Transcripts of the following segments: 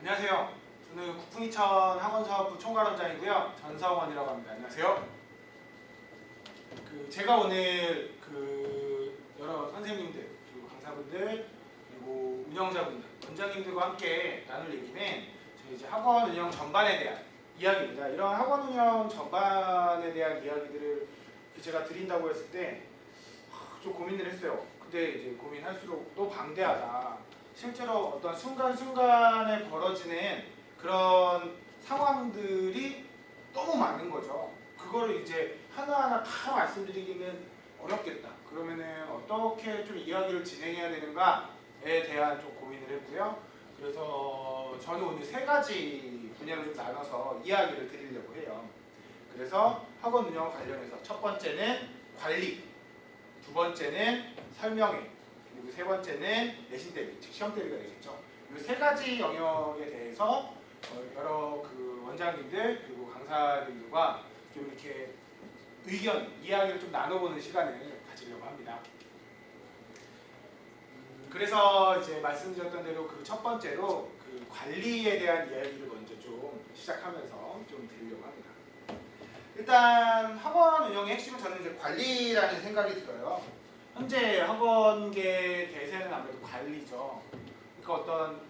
안녕하세요. 저는 국풍이천 학원사업부 총괄원장이고요. 전사원이라고 합니다. 안녕하세요. 제가 오늘 여러 선생님들, 그리고 강사분들, 그리고 운영자분들, 원장님들과 함께 나눌 얘기는 저희 이제 학원 운영 전반에 대한 이야기입니다. 이런 학원 운영 전반에 대한 이야기들을 제가 드린다고 했을 때 좀 고민을 했어요. 근데 이제 고민할수록 또 방대하다. 실제로 어떤 순간순간에 벌어지는 그런 상황들이 너무 많은 거죠. 그거를 이제 하나하나 다 말씀드리기는 어렵겠다. 그러면은 어떻게 좀 이야기를 진행해야 되는가에 대한 좀 고민을 했고요. 그래서 저는 오늘 세 가지 분야를 좀 나눠서 이야기를 드리려고 해요. 그래서 학원 운영 관련해서 첫 번째는 관리, 두 번째는 설명회, 그리고 세 번째는 내신 대비, 즉 시험 대비가 되겠죠. 이 세 가지 영역에 대해서 여러 원장님들 그리고 강사님들과 좀 이렇게 의견, 이야기를 좀 나눠보는 시간을 가지려고 합니다. 그래서 이제 말씀드렸던 대로 첫 번째로 관리에 대한 이야기를 먼저 좀 시작하면서 좀 드리려고 합니다. 일단 학원 운영의 핵심은 저는 이제 관리라는 생각이 들어요. 현재 학원계 대세는 아무래도 관리죠. 그러니까 어떤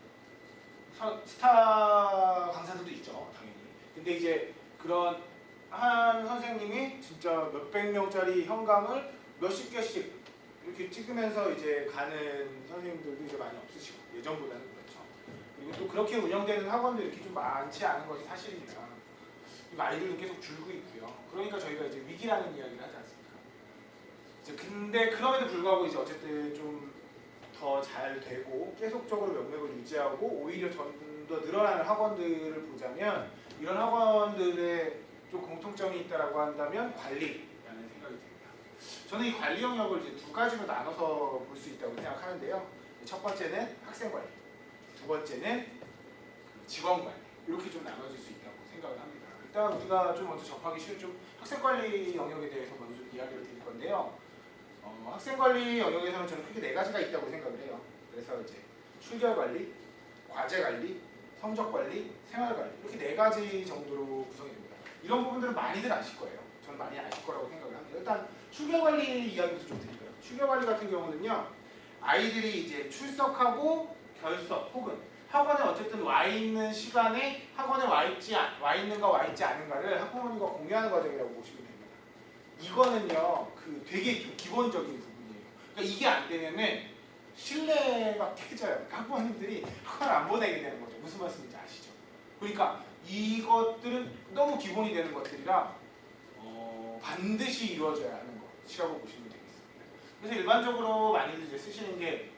스타 강사들도 있죠, 당연히. 근데 이제 그런 한 선생님이 진짜 몇백 명짜리 현강을 몇십 개씩 이렇게 찍으면서 이제 가는 선생님들도 이제 많이 없으시고, 예전보다는 그렇죠. 그리고 또 그렇게 운영되는 학원도 이렇게 좀 많지 않은 것이 사실입니다. 아이들도 계속 줄고 있고요. 그러니까 저희가 이제 위기라는 이야기를 하지 않습니까? 근데 그럼에도 불구하고 이제 어쨌든 좀 더 잘 되고 계속적으로 명맥을 유지하고 오히려 좀 더 늘어나는 학원들을 보자면 이런 학원들의 좀 공통점이 있다라고 한다면 관리라는 생각이 듭니다. 저는 이 관리 영역을 이제 두 가지로 나눠서 볼 수 있다고 생각하는데요. 첫 번째는 학생 관리, 두 번째는 직원 관리, 이렇게 좀 나눠질 수 있다고 생각을 합니다. 일단 우리가 좀 먼저 접하기 쉬운 좀 학생 관리 영역에 대해서 먼저 좀 이야기를 드릴 건데요. 학생 관리 영역에서는 저는 크게 네 가지가 있다고 생각을 해요. 그래서 이제 출결 관리, 과제 관리, 성적 관리, 생활 관리, 이렇게 네 가지 정도로 구성이 됩니다. 이런 부분들은 많이들 아실 거예요. 저는 많이 아실 거라고 생각을 합니다. 일단 출결 관리 이야기부터 좀 드릴까요? 출결 관리 같은 경우는요, 아이들이 이제 출석하고 결석 혹은 학원에 어쨌든 와 있는 시간에 학원에 와 있는가 와 있지 않은가를 학부모님과 공유하는 과정이라고 보시면 됩니다. 이거는요, 되게 좀 기본적인 부분이에요. 그러니까 이게 안 되면은 신뢰가 깨져요. 학부모님들이 학원을 안 보내게 되는 거죠. 무슨 말씀인지 아시죠? 그러니까 이것들은 너무 기본이 되는 것들이라 반드시 이루어져야 하는 것이라고 보시면 되겠습니다. 그래서 일반적으로 많이들 이제 쓰시는 게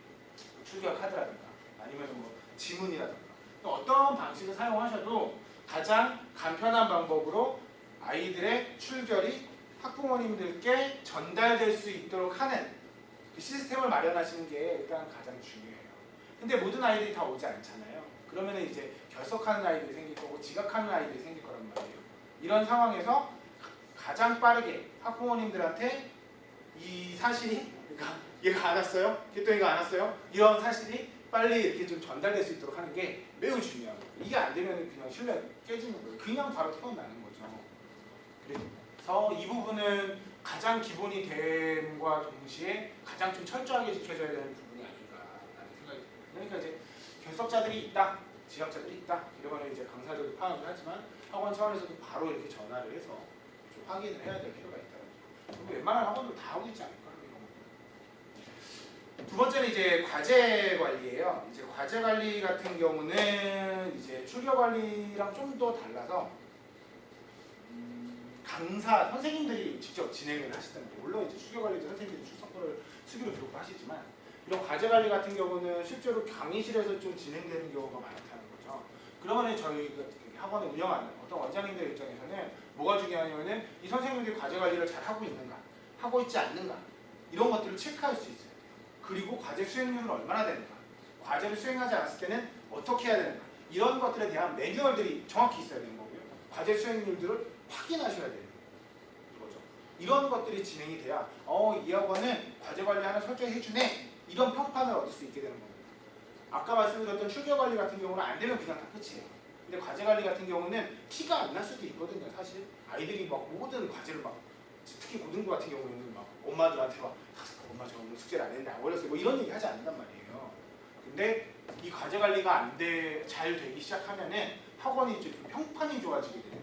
출결 카드라든가 아니면 뭐 지문이라든가 어떤 방식을 사용하셔도 가장 간편한 방법으로 아이들의 출결이 학부모님들께 전달될 수 있도록 하는 시스템을 마련하시는 게 일단 가장 중요해요. 근데 모든 아이들이 다 오지 않잖아요. 그러면 이제 결석하는 아이들이 생길 거고 지각하는 아이들이 생길 거란 말이에요. 이런 상황에서 가장 빠르게 학부모님들한테 이 사실이, 그러니까 얘가 안 왔어요? 걔또이가 안 왔어요? 이런 사실이 빨리 이렇게 좀 전달될 수 있도록 하는 게 매우 중요한 거예요. 이게 안 되면 그냥 신뢰가 깨지는 거예요. 그냥 바로 태어나는 거죠. 그래서 이 부분은 가장 기본이 됨과 동시에 가장 좀 철저하게 지켜져야 되는 부분이 아닌가라는 생각이 듭니다. 그러니까 이제 결석자들이 있다, 지각자들이 있다, 이러면 이제 강사들도 파악을 하지만 학원 차원에서도 바로 이렇게 전화를 해서 좀 확인을 해야 될 필요가 있다는 거죠. 웬만한 학원들 다 하고 있지 않을까? 두 번째는 이제 과제 관리예요. 이제 과제 관리 같은 경우는 이제 출결 관리랑 좀 더 달라서 강사 선생님들이 직접 진행을 하시던데, 물론 이제 출결 관리도 선생님들이 출석부를 수기로 기록을 하시지만 이런 과제 관리 같은 경우는 실제로 강의실에서 좀 진행되는 경우가 많다는 거죠. 그러면 저희 학원을 운영하는 어떤 원장님들 입장에서는 뭐가 중요하냐면은 이 선생님들이 과제 관리를 잘 하고 있는가, 하고 있지 않는가, 이런 것들을 체크할 수 있어요. 그리고 과제 수행률은 얼마나 되는가, 과제를 수행하지 않았을 때는 어떻게 해야 되는가, 이런 것들에 대한 매뉴얼들이 정확히 있어야 되는 거고요. 과제 수행률들을 확인하셔야 되는 거죠. 이런 것들이 진행이 돼야 이 학원은 과제 관리 하나 철저히 해주네, 이런 평판을 얻을 수 있게 되는 겁니다. 아까 말씀드렸던 출결 관리 같은 경우는 안 되면 그냥 다 끝이에요. 근데 과제 관리 같은 경우는 티가 안 날 수도 있거든요. 사실 아이들이 막 모든 과제를 막 특히 고등부 같은 경우에는 막 엄마들한테 막 엄마 저 오늘 숙제를 안 했는데 안 걸렸어요. 뭐 이런 얘기 하지 않는단 말이에요. 근데 이 과제 관리가 잘 되기 시작하면은 학원이 이제 좀 평판이 좋아지게 돼요.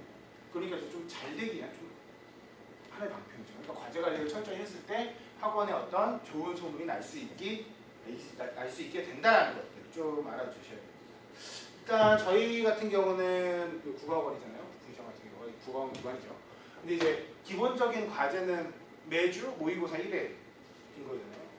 그러니까 이제 좀 잘 되기야 좀 하나의 방편이죠. 그러니까 과제 관리를 철저히 했을 때 학원에 어떤 좋은 소문이 날 수 있게 된다라는 것들 좀 알아주셔야 됩니다. 일단 저희 같은 경우는 국어학원이잖아요. 국시청 같은 경우는 국어학원 기관이죠. 근데 이제 기본적인 과제는 매주 모의고사 1회인 거잖아요.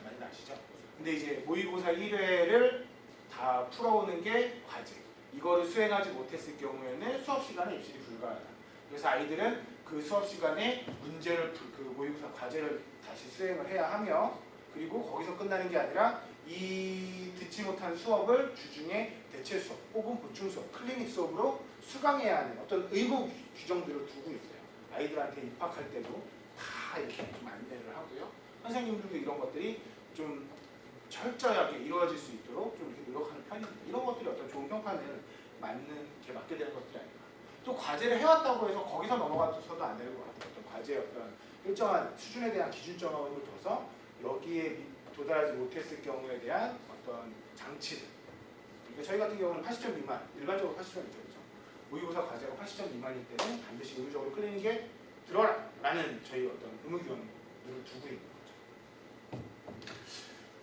많이 아시죠? 근데 이제 모의고사 1회를 다 풀어오는 게 과제. 이거를 수행하지 못했을 경우에는 수업 시간에 입실이 불가하다. 그래서 아이들은 그 수업 시간에 문제를 그 모의고사 과제를 다시 수행을 해야 하며, 그리고 거기서 끝나는 게 아니라 이 듣지 못한 수업을 주중에 대체 수업 혹은 보충 수업, 클리닉 수업으로 수강해야 하는 어떤 의무 규정들을 두고 있어요. 아이들한테 입학할 때도 다 이렇게 좀 안내를 하고요. 선생님들도 이런 것들이 좀 철저하게 이루어질 수 있도록 좀 이렇게 노력하는 편입니다. 이런 것들이 어떤 좋은 평판을 맡게 되는 것들이 아닌가. 또 과제를 해왔다고 해서 거기서 넘어가서도 안 되는 것 같아요. 어떤 과제의 어떤 일정한 수준에 대한 기준점을 둬서 여기에 도달하지 못했을 경우에 대한 어떤 장치들. 그러니까 저희 같은 경우는 80점 미만, 일반적으로 80점이죠. 그렇죠? 모의고사 과제가 80점 미만일 때는 반드시 의무적으로 클리닉에 들어라라는 저희 어떤 의무규정을 두고 있는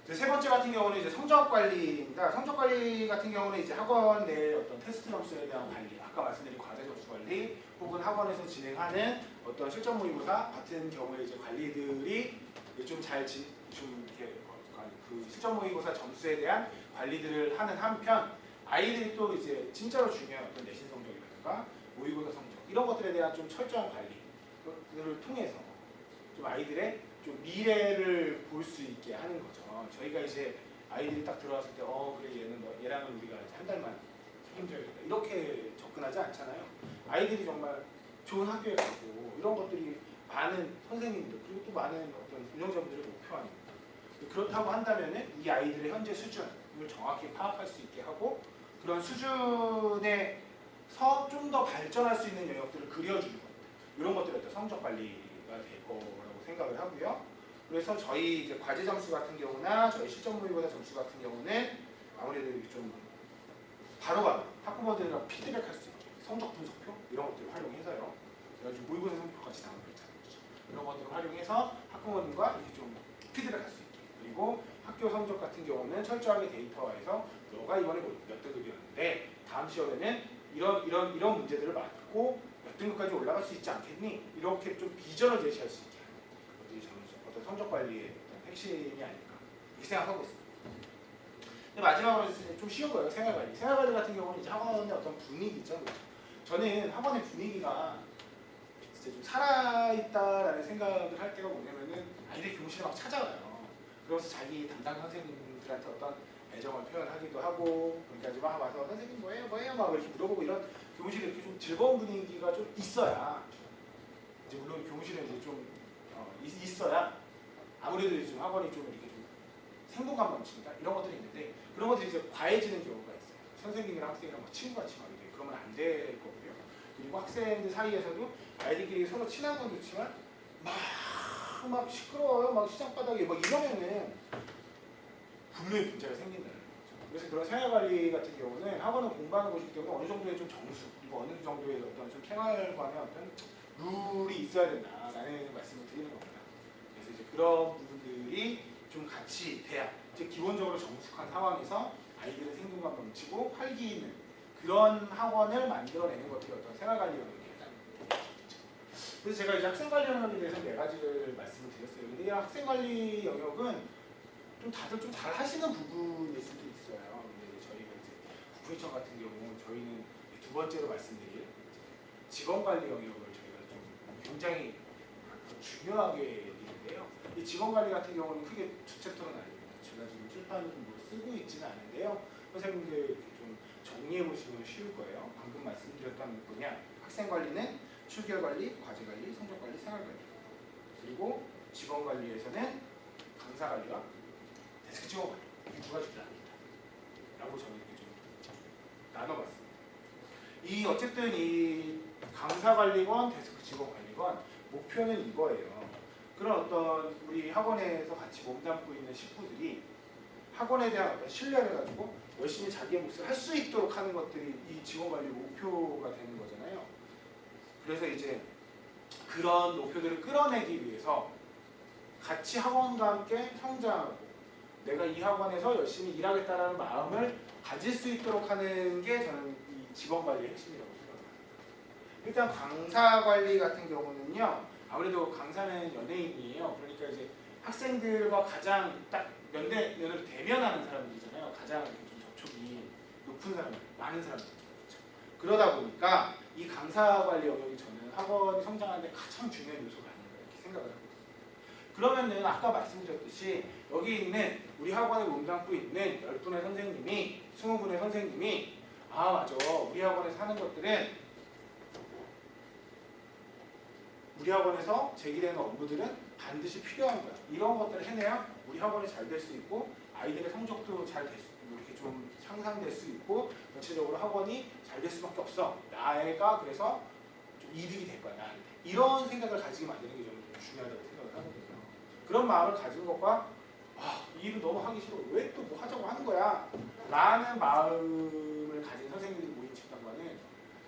거죠. 세 번째 같은 경우는 이제 성적 관리입니다. 성적 관리 같은 경우는 이제 학원 내 어떤 테스트 점수에 대한 관리, 아까 말씀드린 과제 점수 관리, 혹은 학원에서 진행하는 어떤 실전 모의고사 같은 경우에 이제 관리들이 좀 이렇게 그 실전 모의고사 점수에 대한 관리들을 하는 한편, 아이들이 또 이제 진짜로 중요한 어떤 내신 성적이라든가 모의고사 성적 이런 것들에 대한 좀 철저한 관리를 통해서 좀 아이들의 좀 미래를 볼 수 있게 하는 거죠. 저희가 이제 아이들이 딱 들어왔을 때 그래 얘랑은 우리가 한 달만 책임져야겠다 이렇게 접근하지 않잖아요. 아이들이 정말 좋은 학교에 가고 이런 것들이 많은 선생님들 그리고 또 많은 어떤 운영자분들의 목표 아닙니까? 그렇다고 한다면은 이 아이들의 현재 수준을 정확히 파악할 수 있게 하고, 그런 수준에서 좀 더 발전할 수 있는 영역들을 그려주는 겁니다. 이런 것들이 어떤 성적 관리가 될 거라고 생각을 하고요. 그래서 저희 이제 과제 점수 같은 경우나 저희 실전 모의고사 점수 같은 경우는 아무래도 좀 바로바로 학부모들이랑 피드백할 수 있게 성적 분석표 이런 것들을 활용해서요. 제가 좀 모의고사 성적 같이 나온 거 있잖아요. 이런 것들을 활용해서 학부모님과 이렇게 좀 피드백할 수 있게, 그리고 학교 성적 같은 경우는 철저하게 데이터화해서 너가 이번에 몇 등급이었는데 다음 시험에는 이런 문제들을 맞고 몇 등급까지 올라갈 수 있지 않겠니? 이렇게 좀 비전을 제시할 수 있게 하는 것들이 저는 어떤 성적 관리의 어떤 핵심이 아닐까 이렇게 생각하고 있습니다. 근데 마지막으로 좀 쉬운 거예요. 생활관리. 생활관리 같은 경우는 이제 학원의 어떤 분위기죠. 저는 학원의 분위기가 진짜 좀 살아있다라는 생각을 할 때가 뭐냐면은 아이들이 교무실에 막 찾아와요. 그러면서 자기 담당 선생님들한테 어떤 애정을 표현하기도 하고, 그러니까 막 와서 선생님 뭐예요 막 이렇게 물어보고, 이런 교무실에 이렇게 좀 즐거운 분위기가 좀 있어야, 이제 물론 교무실에 이제 좀 있어야 아무래도 좀 학원이 좀 이렇게 좀 생동감 넘친다 이런 것들이 있는데, 그런 것들이 이제 과해지는 경우가 있어요. 선생님이랑 학생이랑 막 친구같이 막 이렇게 그러면 안 될 거고요. 그리고 학생들 사이에서도 아이들끼리 서로 친한 건 좋지만 막 시끄러워요. 막 시장바닥에 막 이러면은 분명히 문제가 생긴다는 거죠. 그래서 그런 생활관리 같은 경우는 학원은 공부하는 곳이기 때문에 어느 정도의 좀 정수, 그리고 어느 정도의 어떤 좀 생활관의 어떤 룰이 있어야 된다라는 말씀을 드리는 겁니다. 그래서 이제 그런 부분들이 좀 같이 돼야 이제 기본적으로 정숙한 상황에서 아이들의 생동감 넘치고 활기 있는 그런 학원을 만들어내는 것들이 어떤 생활관리 영역이다. 그래서 제가 이제 학생관리 영역에 대해서 4가지를 말씀을 드렸어요. 근데 이 학생관리 영역은 좀 다들 좀 잘 하시는 부분일 수도 있어요. 근데 저희가 이제 국부시청 같은 경우 저희는 두 번째로 말씀드릴 직원관리 영역을 저희가 좀 굉장히 중요하게 여기는데요. 이 직원관리 같은 경우는 크게 두 챕터로 나뉩니다. 제가 지금 칠판을 쓰고 있지는 않은데요. 선생님들 이렇게 좀 정리해 보시면 쉬울 거예요. 방금 말씀드렸던 분야, 학생관리는 출결관리, 과제관리, 성적관리, 생활관리, 그리고 직원관리에서는 강사관리와 데스크 직원관리, 이 2가지를 나눕니다. 라고 저는 이렇게 좀 나눠봤습니다. 이 어쨌든 이 강사관리건 데스크 직원관리건 목표는 이거예요. 그런 어떤 우리 학원에서 같이 몸담고 있는 식구들이 학원에 대한 어떤 신뢰를 가지고 열심히 자기의 몫을 할 수 있도록 하는 것들이 이 직원관리 목표가 되는 거잖아요. 그래서 이제 그런 목표들을 끌어내기 위해서 같이 학원과 함께 성장하고 내가 이 학원에서 열심히 일하겠다는 마음을 가질 수 있도록 하는 게 저는 이 직원관리의 핵심이라고 생각합니다. 일단 강사관리 같은 경우는요. 아무래도 강사는 연예인이에요. 그러니까 이제 학생들과 가장 딱 면대면을 대면하는 사람들이잖아요. 가장 좀 접촉이 높은 사람들, 많은 사람들. 그렇죠? 그러다 보니까 이 강사관리 영역이 저는 학원이 성장하는데 가장 중요한 요소가 아닌가 이렇게 생각을 하고 있습니다. 그러면은 아까 말씀드렸듯이 여기 있는 우리 학원에 몸담고 있는 10분의 선생님이 20분의 선생님이 아 맞아 우리 학원에서 하는 것들은 우리 학원에서 제기되는 업무들은 반드시 필요한 거야. 이런 것들을 해내야 우리 학원이 잘 될 수 있고 아이들의 성적도 잘 이렇게 좀 향상될 수 있고 전체적으로 학원이 잘 될 수밖에 없어. 나애가 그래서 좀 이득이 될 거야 나한테. 이런 생각을 가지게 만드는 게 저는 좀 중요하다고 생각을 하거든요. 그런 마음을 가진 것과 이 일을 너무 하기 싫어. 왜 또 뭐 하자고 하는 거야? 라는 마음을 가진 선생님들이 모인 집단과는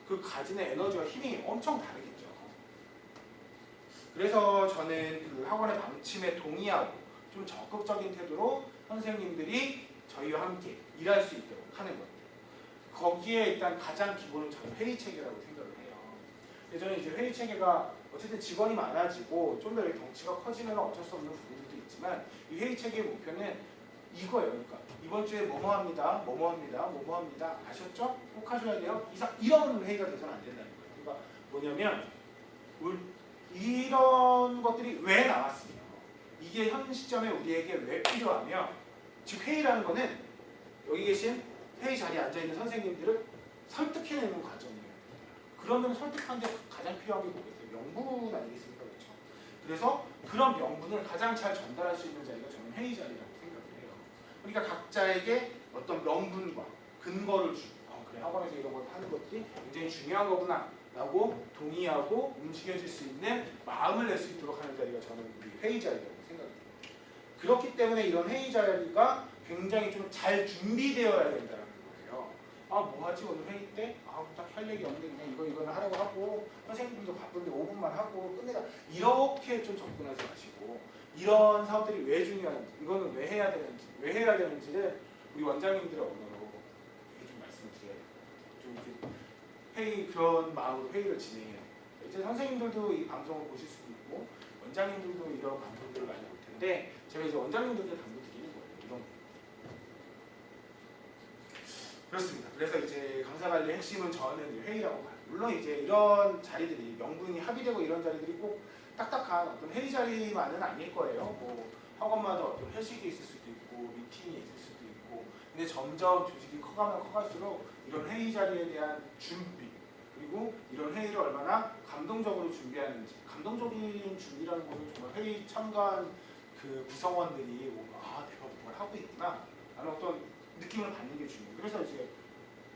그 가지는 에너지와 힘이 엄청 다르겠죠. 그래서 저는 그 학원의 방침에 동의하고 좀 적극적인 태도로 선생님들이 저희와 함께 일할 수 있도록 하는 것. 거기에 일단 가장 기본은 저는 회의 체계라고 생각을 해요. 근데 저는 이제 회의 체계가 어쨌든 직원이 많아지고 좀 더 덩치가 커지면 어쩔 수 없는 부분들도 있지만 이 회의 체계의 목표는 이거예요. 그러니까 이번 주에 뭐뭐 합니다, 뭐뭐 합니다, 뭐뭐 합니다. 아셨죠? 꼭 하셔야 돼요. 이런 회의가 돼서는 안 된다는 거예요. 그러니까 뭐냐면 이런 것들이 왜 나왔으며 이게 현 시점에 우리에게 왜 필요하며 즉 회의라는 거는 여기 계신 회의 자리에 앉아있는 선생님들을 설득해내는 과정이에요. 그러면 설득하는 데 가장 필요한 게 뭐겠어요? 명분 아니겠습니까? 그렇죠? 그래서 그런 명분을 가장 잘 전달할 수 있는 자리가 저는 회의 자리라고 생각을 해요. 그러니까 각자에게 어떤 명분과 근거를 주고 그래 학원에서 이런 걸 하는 것들이 굉장히 중요한 거구나 라고 동의하고 움직여질 수 있는 마음을 낼 수 있도록 하는 자리가 저는 우리 회의 자리라고 생각합니다. 그렇기 때문에 이런 회의 자리가 굉장히 좀 잘 준비되어야 된다는 거예요. 뭐 하지 오늘 회의 때? 딱 할 얘기 없는데 그냥 이거는 하라고 하고 선생님들도 바쁜데 5분만 하고 끝내자. 이렇게 좀 접근하지 마시고 이런 사업들이 왜 중요한지 이거는 왜 해야 되는지를 우리 원장님들의 언어로 좀 말씀을 드려야 돼요. 좀 이렇게 회의 그런 마음으로 회의를 진행해요. 이제 선생님들도 이 방송을 보실 수도 있고 원장님들도 이런 방송들을 많이 볼 텐데 제가 이제 원장님들께 당부 드리는 거예요. 이런 거. 그렇습니다. 그래서 이제 강사관리 핵심은 저는 회의라고 봐요. 물론 이제 이런 자리들이 명분이 합의되고 이런 자리들이 꼭 딱딱한 어떤 회의 자리만은 아닐 거예요. 뭐 학원마다 어떤 회식이 있을 수도 있고 미팅이 있을 수도 있고 근데 점점 조직이 커가면 커갈수록 이런 회의 자리에 대한 준비 그리고 이런 회의를 얼마나 감동적으로 준비하는지 감동적인 준비라는 거는 정말 회의 참가한 그 구성원들이 뭔가 내가 뭘 하고 있구나 라는 어떤 느낌을 받는 게 중요해요. 그래서 이제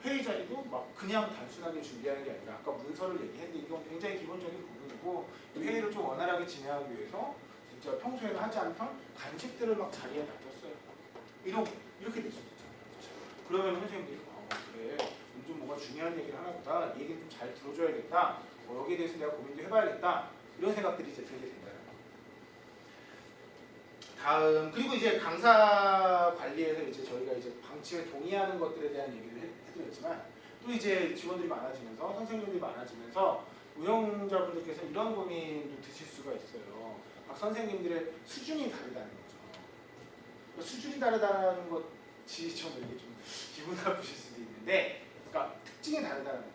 회의 자리도 막 그냥 단순하게 준비하는 게 아니라 아까 문서를 얘기했는데 이건 굉장히 기본적인 부분이고 회의를 좀 원활하게 진행하기 위해서 진짜 평소에는 하지 않던 간식들을 막 자리에 놔뒀어요. 이렇게 될 수도 있잖아요. 그러면 선생님들이 그래 좀 뭔가 중요한 얘기를 하나 보다 이 얘기는 좀 잘 들어줘야겠다 여기에 대해서 내가 고민도 해봐야겠다 이런 생각들이 이제 들게 된다는 거예요. 다음 그리고 이제 강사 관리에서 이제 저희가 이제 방침에 동의하는 것들에 대한 얘기를 해드렸지만 또 이제 직원들이 많아지면서 선생님들이 많아지면서 운영자분들께서 이런 고민도 드실 수가 있어요. 각 선생님들의 수준이 다르다는 거죠. 수준이 다르다는 것이 좀 이렇게 좀 기분 나쁘실 수도 있는데 그러니까 특징이 다르다는 거예요.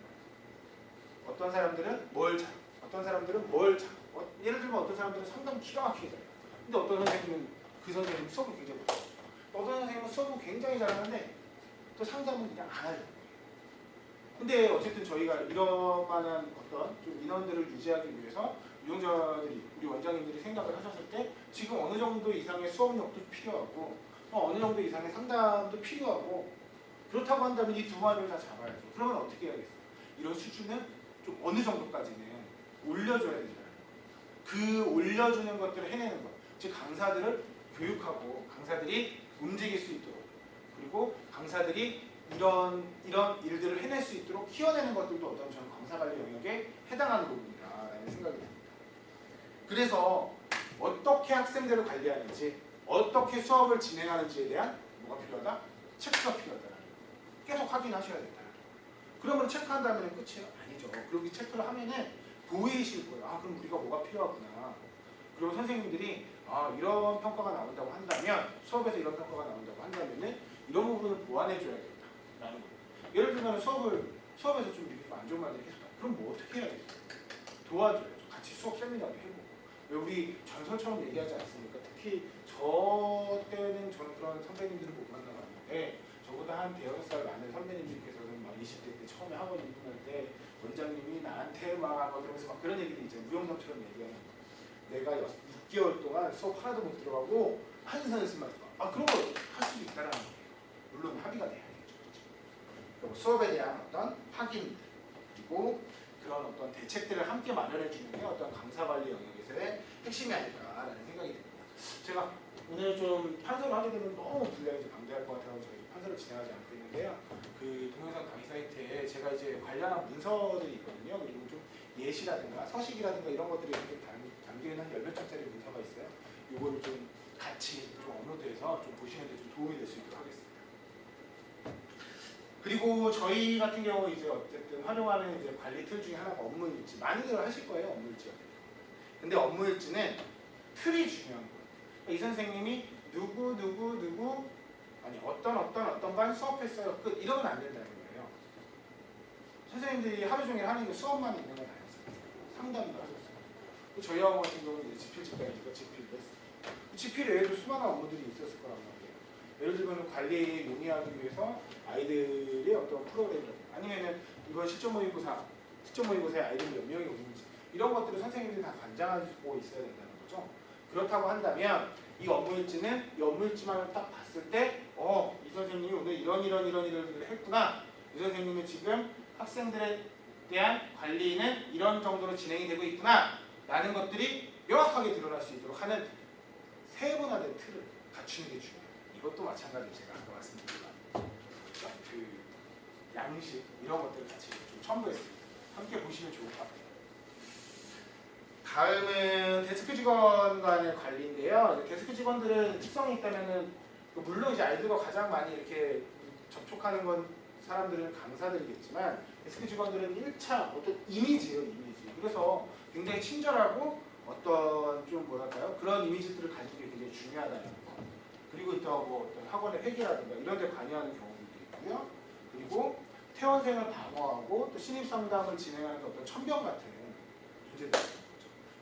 어떤 사람들은 뭘 잘하고 어떤 사람들은 뭘 잘하고 예를 들면 어떤 사람들은 상당히 기가 막히게 잘해요. 근데 어떤 선생님은 그 선생님 수업을 굉장히 못해요. 어떤 선생님은 수업을 굉장히 잘하는데 또 상담은 그냥 안 하려고 해요. 근데 어쨌든 저희가 이런 만한 어떤 좀 인원들을 유지하기 위해서 운영자들이 우리 원장님들이 생각을 하셨을 때 지금 어느 정도 이상의 수업력도 필요하고 어느 정도 이상의 상담도 필요하고 그렇다고 한다면 이 두 마리를 다 잡아야죠. 그러면 어떻게 해야겠어요? 이런 수준은 좀 어느 정도까지는 올려줘야 된다. 그 올려주는 것들을 해내는 것. 즉 강사들을 교육하고 강사들이 움직일 수 있도록 그리고 강사들이 이런 일들을 해낼 수 있도록 키워내는 것들도 어떤 저는 강사관리 영역에 해당하는 부분이다라는 생각이 듭니다. 그래서 어떻게 학생들을 관리하는지 어떻게 수업을 진행하는지에 대한 뭐가 필요하다? 체크가 필요하다. 계속 확인하셔야 된다. 그러면 체크한 다음에는 끝이 아니죠. 그렇게 체크를 하면은 보이실 거예요. 아 그럼 우리가 뭐가 필요하구나. 그리고 선생님들이 아 이런 평가가 나온다고 한다면 수업에서 이런 평가가 나온다고 한다면은 이런 부분을 보완해줘야겠다라는 거예요. 예를 들면 수업에서 좀 이렇게 안 좋은 말들이 계속 그럼 뭐 어떻게 해야 되겠어요? 도와줘야죠. 같이 수업 세미나도 해보고. 왜 우리 전설처럼 얘기하지 않습니까? 특히 저 때는 저는 그런 선배님들을 못 만나봤는데 저보다 한 대여섯 살 많은 선배님들께서는 막 20대 때 처음에 학원 입문할 때 원장님이 나한테 막 그러면서 막 그런 얘기들 있잖아요. 무용담처럼 얘기하는 거. 내가 6개월 동안 수업 하나도 못 들어가고 한의사를 쓴 말이야. 아 그런 거 할 수도 있다라는 거예요. 물론 합의가 돼야겠죠. 그리고 수업에 대한 어떤 확인 그리고 그런 어떤 대책들을 함께 마련해 주는 게 어떤 강사 관리 영역에서의 핵심이 아닐까라는 생각이 듭니다. 제가 오늘 좀 판서를 하게 되면 너무 분량이 이제 방대할 것 같아서 저희 판서를 진행하지 않고 있는데요. 그 동영상 강의 사이트에 제가 이제 관련한 문서들이 있거든요. 그리고 좀 예시라든가 서식이라든가 이런 것들이 이렇게 담기는 한 10몇 장짜리 문서가 있어요. 이거를 좀 같이 좀 업로드해서 좀 보시는 데 좀 도움이 될 수 있도록 하겠습니다. 그리고 저희 같은 경우 이제 어쨌든 활용하는 이제 관리 틀 중에 하나가 업무일지. 많이들 하실 거예요, 업무일지. 근데 업무일지는 틀이 중요한 거예요. 그러니까 이 선생님이 누구 아니 어떤 반 수업했어요. 끝 이러면 안 된다는 거예요. 선생님들이 하루 종일 하는 게 수업만 있는 건 아니었어요. 상담도 하셨어요. 저희 학원 같은 경우는 이제 지필 집단이니까 지필도 했어요. 지필 외에도 수많은 업무들이 있었을 거란 말이에요. 예를 들면 관리 용이하기 위해서 아이들의 어떤 프로그램 아니면은 이번 실전 모의고사에 아이들 몇 명이 오는지 이런 것들을 선생님들이 다 관장하고 있어야 된다는 거죠. 그렇다고 한다면 이 업무일지는 이 업무일지만을 딱 봤을 때 이 선생님이 오늘 이런 일을 했구나. 이 선생님은 지금 학생들에 대한 관리는 이런 정도로 진행이 되고 있구나 라는 것들이 명확하게 드러날 수 있도록 하는 세분화된 틀을 갖추는 게 중요해요. 이것도 마찬가지로 제가 아까 말씀드린 그 양식 이런 것들을 같이 좀 첨부했습니다. 함께 보시면 좋을 것 같아요. 다음은 데스크 직원 간의 관리인데요. 데스크 직원들은 특성이 있다면은 물론 이제 아이들과 가장 많이 이렇게 접촉하는 건 사람들은 강사들이겠지만 데스크 직원들은 1차 어떤 이미지예요, 이미지. 그래서 굉장히 친절하고 어떤 좀 뭐랄까요 그런 이미지들을 가지는 게 굉장히 중요하다는 거. 그리고 또 뭐 어떤 학원의 회계라든가 이런 데 관여하는 경우도 있고요. 그리고 퇴원생을 방어하고 또 신입 상담을 진행하는 어떤 천병 같은 존재들.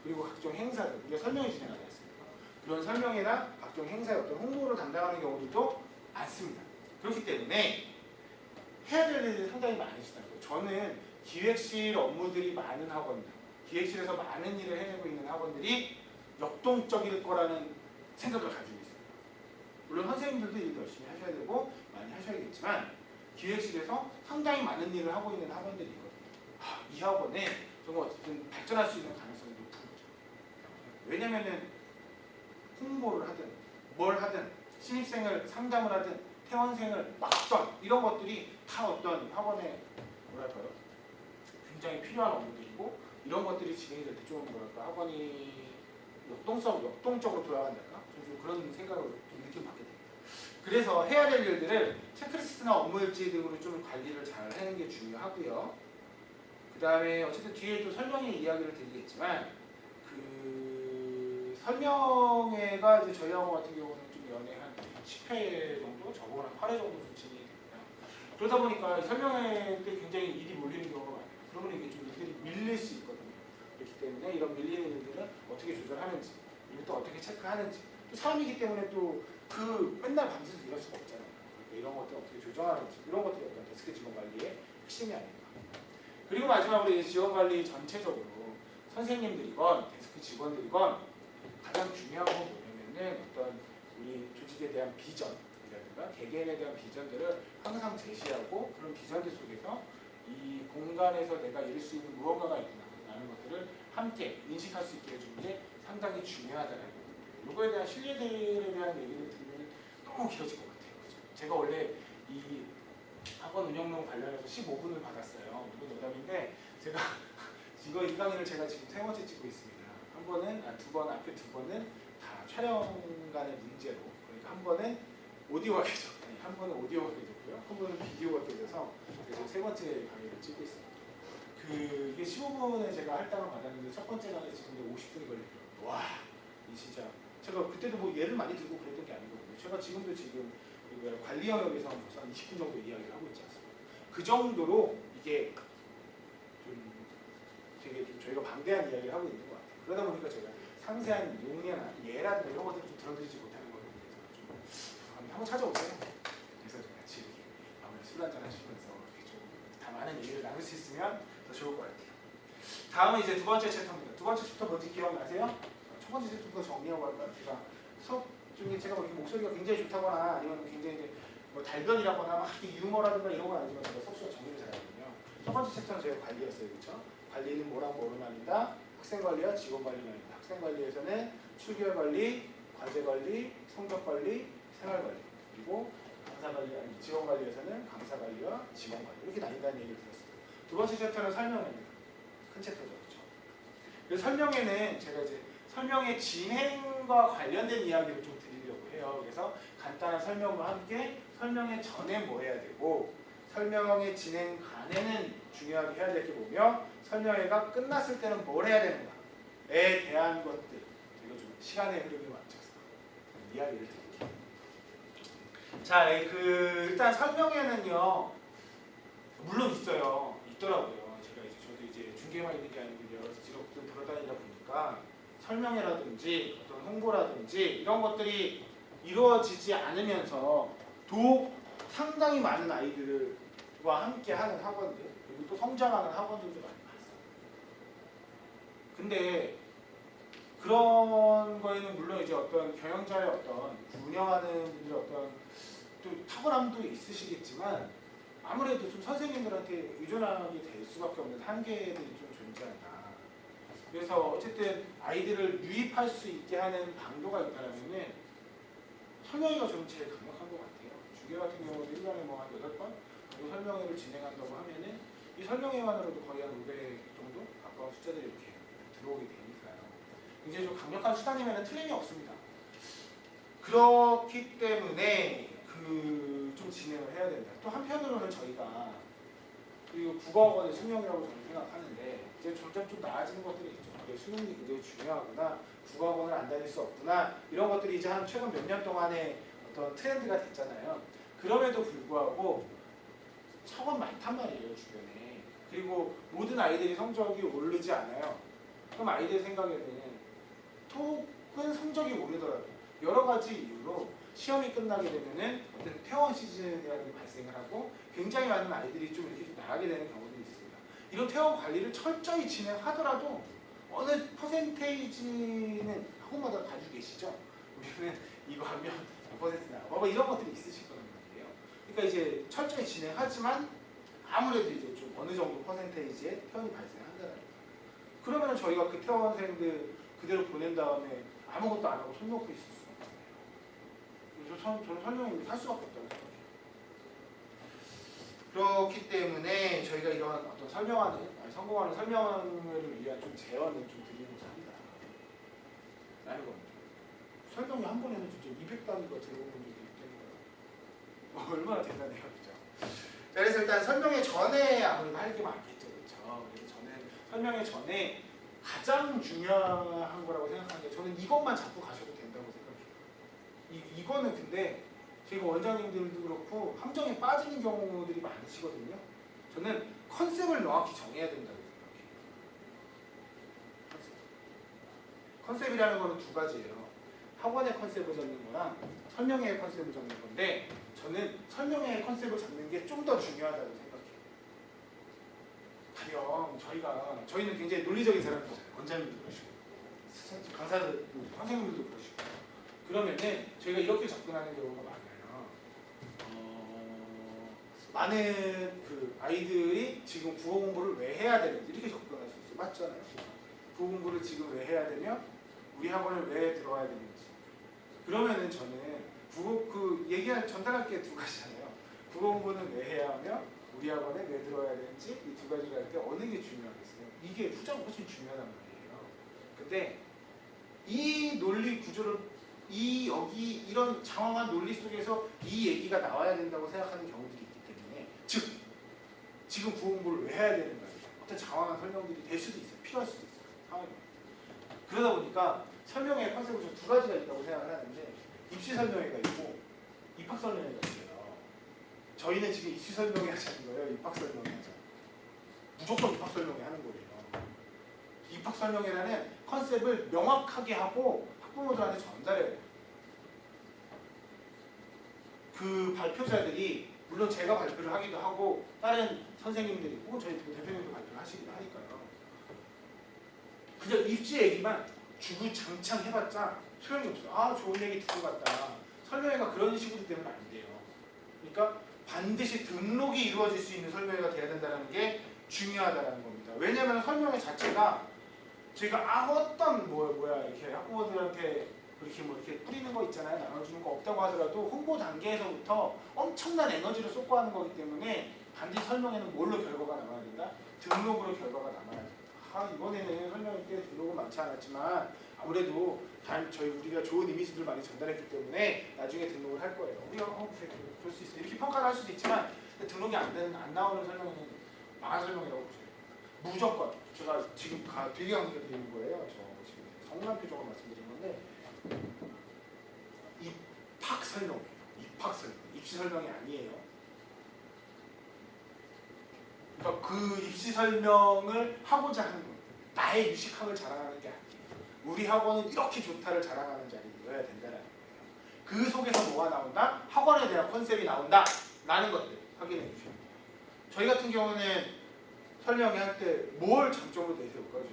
그리고 각종 행사들, 우리가 설명회 진행하지 않습니까? 그런 설명회나 각종 행사의 어떤 홍보를 담당하는 경우들도 많습니다. 그렇기 때문에 해야 될 일이 상당히 많으시다는 거예요. 저는 기획실 업무들이 많은 학원들, 기획실에서 많은 일을 해내고 있는 학원들이 역동적일 거라는 생각을 가지고 있습니다. 물론 선생님들도 일 열심히 하셔야 되고 많이 하셔야겠지만 기획실에서 상당히 많은 일을 하고 있는 학원들이 있거든요. 이 학원에 정말 어쨌든 발전할 수 있는 가능성이 높은 거죠. 왜냐면은 홍보를 하든 뭘 하든 신입생을 상담을 하든 퇴원생을 막던 이런 것들이 다 어떤 학원의 뭐랄까요 굉장히 필요한 업무들이고 이런 것들이 진행이 될 때 좀 뭐랄까 학원이 역동적으로 돌아간달까 좀 그런 생각을 좀 느낌받게 됩니다. 그래서 해야 될 일들을 체크리스트나 업무일지 등으로 좀 관리를 잘 하는 게 중요하고요. 그 다음에 어쨌든 뒤에 또 설명회 이야기를 드리겠지만 그 설명회가 이제 저희 학원 같은 경우는 좀 연에 한 10회 정도, 저보고 한 8회 정도 좀 진행이 됩니다. 그러다 보니까 설명회 때 굉장히 일이 몰리는 경우가 많아요. 그러면 이게 좀 일들이 밀릴 수 있거든요. 그렇기 때문에 이런 밀리는 일들은 어떻게 조절하는지, 그리고 또 어떻게 체크하는지, 또 사람이기 때문에 또 그 맨날 밤새서 일할 수가 없잖아요. 그러니까 이런 것들 어떻게 조정하는지, 이런 것들이 어떤 데스크 직원 관리의 핵심이 아닐까. 그리고 마지막으로 직원 관리 전체적으로 선생님들이건 데스크 직원들이건 가장 중요한 건 뭐냐면은 어떤 우리 조직에 대한 비전이라든가 비전이라든가 개개인에 대한 비전들을 항상 제시하고 그런 비전들 속에서 이 공간에서 내가 이룰 수 있는 무언가가 있구나라는 것들을 함께 인식할 수 있게 해주는 게 상당히 중요하다는 거예요. 이거에 대한 신뢰들에 대한 얘기를 들으면 너무 길어질 것 같아요. 그죠? 제가 원래 이 학원 운영론 관련해서 15분을 받았어요. 이건 농담인데 제가 이 강의를 제가 지금 3번째 찍고 있습니다. 앞에 두 번은 다 촬영간의 문제로, 그러니까 한 번은 오디오가 깨졌고, 한 번은 오디오가 깨졌고요, 한 번은 비디오가 깨져서 그래서 3번째 강의를 찍고 있습니다. 이게 15분에 제가 할당을 받았는데 첫 번째 강의 찍는데 50분이 걸리더라고요. 와, 이 진짜 제가 그때도 뭐 예를 많이 들고 그랬던 게 아니거든요. 제가 지금도 관리 영역에서 벌써 한 20분 정도 이야기를 하고 있지 않습니까? 그 정도로 이게 되게 좀 저희가 방대한 이야기를 하고 있는 것 같아요. 그러다 보니까 제가 상세한 용례나 예라든가 이런 것들을 좀 들어드리지 못하는 거에 대해서 좀 한번 찾아오세요. 그래서 좀 같이 이렇게 아무래도 술 한잔 하시면서 이렇게 좀 다 많은 얘기를 나눌 수 있으면 더 좋을 것 같아요. 다음은 이제 두 번째 챕터입니다. 두 번째 챕터 뭔지 기억나세요? 첫 번째 챕터부터 정리하고 할까요? 제가 수업 중에 제가 뭐 이렇게 목소리가 굉장히 좋다거나 아니면 굉장히 이제 뭐 달변이라거나 막 유머라든가 이런 건 아니지만 제가 속수가 정리를 잘하거든요. 첫 번째 챕터는 저희가 관리였어요. 그렇죠? 관리는 뭐랑 뭐로 나뉜다? 학생관리와 직원관리로 나뉜다. 학생관리에서는 출결관리, 과제관리, 성적관리, 생활관리, 그리고 직원관리에서는 강사관리와 직원관리 이렇게 나뉜다는 얘기를 들었어요. 두 번째 챕터는 설명입니다. 큰 챕터죠. 그렇죠? 그래서 설명에는 제가 이제 설명의 진행과 관련된 이야기를 좀 드리려고 해요. 그래서 간단한 설명과 함께 설명의 전에 뭐 해야 되고 설명의 진행 간에는 중요하게 해야 될 게 뭐며 설명회가 끝났을 때는 뭘 해야 되는가에 대한 것들 제가 좀 시간의 흐름에 맞춰서 이야기를 드릴게요. 자, 일단 설명회는요 물론 있더라고요. 저도 이제 중계만 있는 게 아니고 여러 직업들 돌아다니다 보니까 설명회라든지 어떤 홍보라든지 이런 것들이 이루어지지 않으면서 더욱 상당히 많은 아이들과 함께 하는 학원들 그리고 또 성장하는 학원들도 많이 봤어요. 근데 그런 거에는 물론 이제 어떤 경영자의 어떤 운영하는 분들의 어떤 또 탁월함도 있으시겠지만 아무래도 좀 선생님들한테 의존하게 될 수밖에 없는 한계들이 좀 존재한다. 그래서 어쨌든 아이들을 유입할 수 있게 하는 방도가 있다면은 설명회가 저는 제일 강력한 것 같아요. 주계 같은 경우도 1년에 뭐 한 8번 정도 설명회를 진행한다고 하면은 이 설명회만으로도 거의 한 500 정도 가까운 숫자들이 이렇게 들어오게 되니까요. 굉장히 좀 강력한 수단이면 틀림이 없습니다. 그렇기 때문에 좀 진행을 해야 된다. 또 한편으로는 저희가 그리고 국어학원의 수명이라고 저는 생각하는데 이제 점점 좀 나아지는 것들이 있죠. 그래, 수능이 굉장히 중요하구나. 국어학원을 안 다닐 수 없구나. 이런 것들이 이제 한 최근 몇 년 동안의 어떤 트렌드가 됐잖아요. 그럼에도 불구하고 학원 많단 말이에요, 주변에. 그리고 모든 아이들이 성적이 오르지 않아요. 그럼 아이들 생각에는 톡은 성적이 오르더라도 여러 가지 이유로 시험이 끝나게 되면은 어떤 퇴원 시즌이라는 게 발생을 하고 굉장히 많은 아이들이 좀 이렇게 좀 나가게 되는 경우들이 있습니다. 이런 퇴원 관리를 철저히 진행하더라도 어느 퍼센테이지는 학원마다 가지고 계시죠. 우리는 이거 하면 몇 퍼센트 나가 뭐 이런 것들이 있으실 거란 말이에요. 그러니까 이제 철저히 진행하지만 아무래도 이제 좀 어느 정도 퍼센테이지의 퇴원이 발생한다는 거예요. 그러면 저희가 그 퇴원생들 그대로 보낸 다음에 아무것도 안 하고 손 놓고 있을 수가 없잖아요. 저는 설명을 할 수밖에 없다고 생각해요. 그렇기 때문에 저희가 이런 어떤 성공하는 설명을 위한 좀 제언을 좀 드리고자 합니다. 라는 겁니다. 설명이 한 번에는 진짜 200단위가 들어오는 적이 있다니까요. 얼마나 대단해요, 그죠? 그래서 일단 설명회 전에 아무래도 할 게 많겠죠, 그렇죠? 그래서 저는 설명회 전에 가장 중요한 거라고 생각하는데 저는 이것만 잡고 가셔도 된다고 생각해요. 이거는 근데 지금 원장님들도 그렇고 함정에 빠지는 경우들이 많으시거든요. 저는 컨셉을 명확히 정해야 된다고 생각해요. 컨셉이라는 거는 두 가지예요. 학원의 컨셉을 잡는 거랑 설명회의 컨셉을 잡는 건데 저는 설명회의 컨셉을 잡는 게 좀 더 중요하다고 생각해요. 가령 저희는 굉장히 논리적인 사람들이잖아요. 원장님도 그러시고 강사들, 선생님들도 그러시고 그러면은 저희가 이렇게 접근하는 경우가 많아요. 많은 그 아이들이 지금 국어 공부를 왜 해야 되는지 이렇게 접근할 수 있어요. 맞잖아요. 국어 공부를 지금 왜 해야 되며 우리 학원을 왜 들어와야 되는지. 그러면은 저는 국어 그 얘기한 전달할 게 두 가지잖아요. 국어 공부는 왜 해야 하며 우리 학원에 왜 들어와야 되는지 이 두 가지를 할 때 어느 게 중요하겠어요? 이게 후자가 훨씬 중요하단 말이에요. 근데 이 논리 구조를 여기 이런 장황한 논리 속에서 이 얘기가 나와야 된다고 생각하는 경우들이 있기 때문에 즉 지금 국어 공부를 왜 해야 되는가 어떤 장황한 설명들이 될 수도 있어요. 필요할 수도 있어요. 상황이. 그러다 보니까 설명의 컨셉은 좀 두 가지가 있다고 생각을 하는데 입시 설명회가 있고 입학 설명회가 있어요. 저희는 지금 입시 설명회 하자는 거예요. 입학 설명회 하자. 무조건 입학 설명회 하는 거예요. 입학 설명회라는 컨셉을 명확하게 하고 학부모들한테 전달해야 돼요. 그 발표자들이 물론 제가 발표를 하기도 하고 다른 선생님들이 혹은 저희 대표님도 발표를 하시기도 하니까요. 그냥 입시 얘기만 주구장창 해봤자 소용이 없어요. 아 좋은 얘기 듣고 갔다. 설명회가 그런 식으로 되면 안 돼요. 그러니까 반드시 등록이 이루어질 수 있는 설명회가 돼야 된다는 게 중요하다는 겁니다. 왜냐하면 설명회 자체가 저희가 어떤 이렇게 학부모들한테 이렇게 뿌리는 거 있잖아요. 나눠주는 거 없다고 하더라도 홍보 단계에서부터 엄청난 에너지를 쏟고 하는 거기 때문에 반드시 설명회는 뭘로 결과가 남아야 된다? 등록으로 결과가 남아야 된다. 이번에는 설명회 때 등록은 많지 않았지만 아무래도 우리가 좋은 이미지들을 많이 전달했기 때문에 나중에 등록을 할 거예요. 우리가 그럴 수 있어요. 이렇게 평가를 할 수도 있지만 등록이 안 나오는 설명회는 망한 설명이라고 보세요. 무조건 제가 지금 되게 강조드리는 거예요. 저 지금 성남 표정을 말씀드린 건데 입학 설명, 입시 설명이 아니에요. 그러니까 그 입시 설명을 하고자 하는 거예요. 나의 유식학을 자랑하는 게 아니에요. 우리 학원은 이렇게 좋다를 자랑하는 자리여야 된다는 거예요. 그 속에서 뭐가 나온다? 학원에 대한 컨셉이 나온다. 라는 것들 확인해 주셔야 돼요. 저희 같은 경우는 설명회 할 때 뭘 장점으로 내세울까요?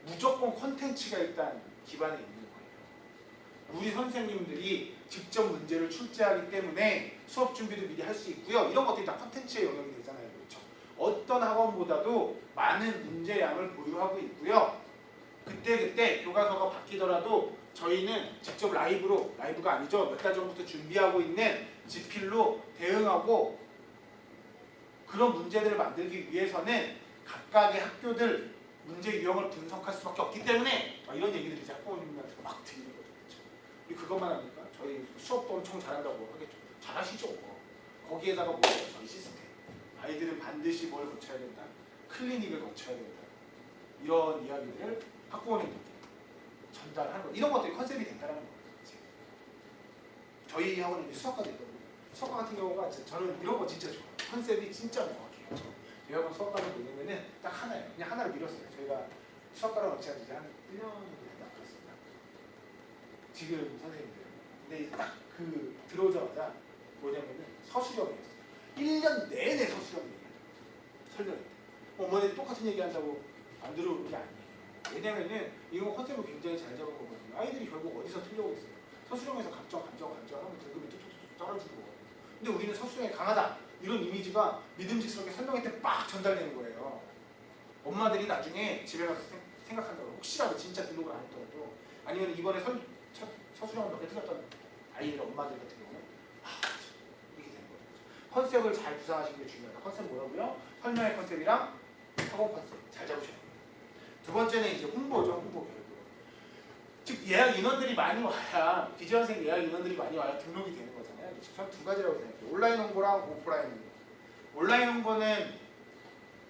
무조건 콘텐츠가 일단 기반에 있는 거예요. 우리 선생님들이 직접 문제를 출제하기 때문에 수업 준비도 미리 할 수 있고요. 이런 것들이 다 콘텐츠의 영역이 되잖아요. 그렇죠? 어떤 학원보다도 많은 문제량을 보유하고 있고요. 그때 교과서가 바뀌더라도 저희는 직접 라이브가 아니죠. 몇 달 전부터 준비하고 있는 지필로 대응하고 그런 문제들을 만들기 위해서는 각각의 학교들 문제 유형을 분석할 수밖에 없기 때문에 이런 얘기들이 이제 학부모님들한테 막 들리는 거죠. 우리 그것만 합니까? 저희 수업도 엄청 잘한다고 하겠죠. 잘하시죠. 거기에다가 뭐예요? 저희 시스템. 아이들은 반드시 뭘 거쳐야 된다. 클리닉을 거쳐야 된다. 이런 이야기들을 학부모님들께 전달하는 거. 이런 것들이 컨셉이 된다는 거예요. 저희 학원은 이제 수학과도 있거든요. 수학과 같은 경우가 저는 이런 거 진짜 좋아요. 컨셉이 진짜 명확해요. 저희 학원 수학과를 보내면은 딱 하나예요. 그냥 하나를 밀었어요. 저희가 수학과를 어찌한 지 한 1년 정도 됐습니다. 지금 선생님들. 근데 딱 그 들어오자마자 뭐냐면은 서술형이었어요. 1년 내내 서술형 얘기해요. 설명할 때. 어머니들 똑같은 얘기한다고 안 들어오는 게 아니에요. 왜냐면은 이거 컨셉을 굉장히 잘 잡은 거거든요. 아이들이 결국 어디서 틀려고 했어요. 서술형에서 감정 하면 등급이 뚝뚝뚝 떨어지는 거거든요. 근데 우리는 서술형이 강하다. 이런 이미지가 믿음직스럽게 설명할 때 빡 전달되는 거예요. 엄마들이 나중에 집에 가서 생각한다고 혹시라도 진짜 등록을 안 했더라도 아니면 이번에 서술형을 몇 개 틀렸던 아이들 엄마들 같은 경우는 이렇게 되는 거죠. 컨셉을 잘 구사하시는 게 중요하다. 컨셉 뭐라고요? 설명의 컨셉이랑 학원 컨셉 잘 잡으셔야 돼요. 두 번째는 이제 홍보죠. 홍보 교육. 즉 예약 인원들이 많이 와야 비지원생 예약 인원들이 많이 와야 등록이 되는 거잖아요. 전 두 가지라고 생각해요. 온라인 홍보랑 오프라인 홍보. 온라인 홍보는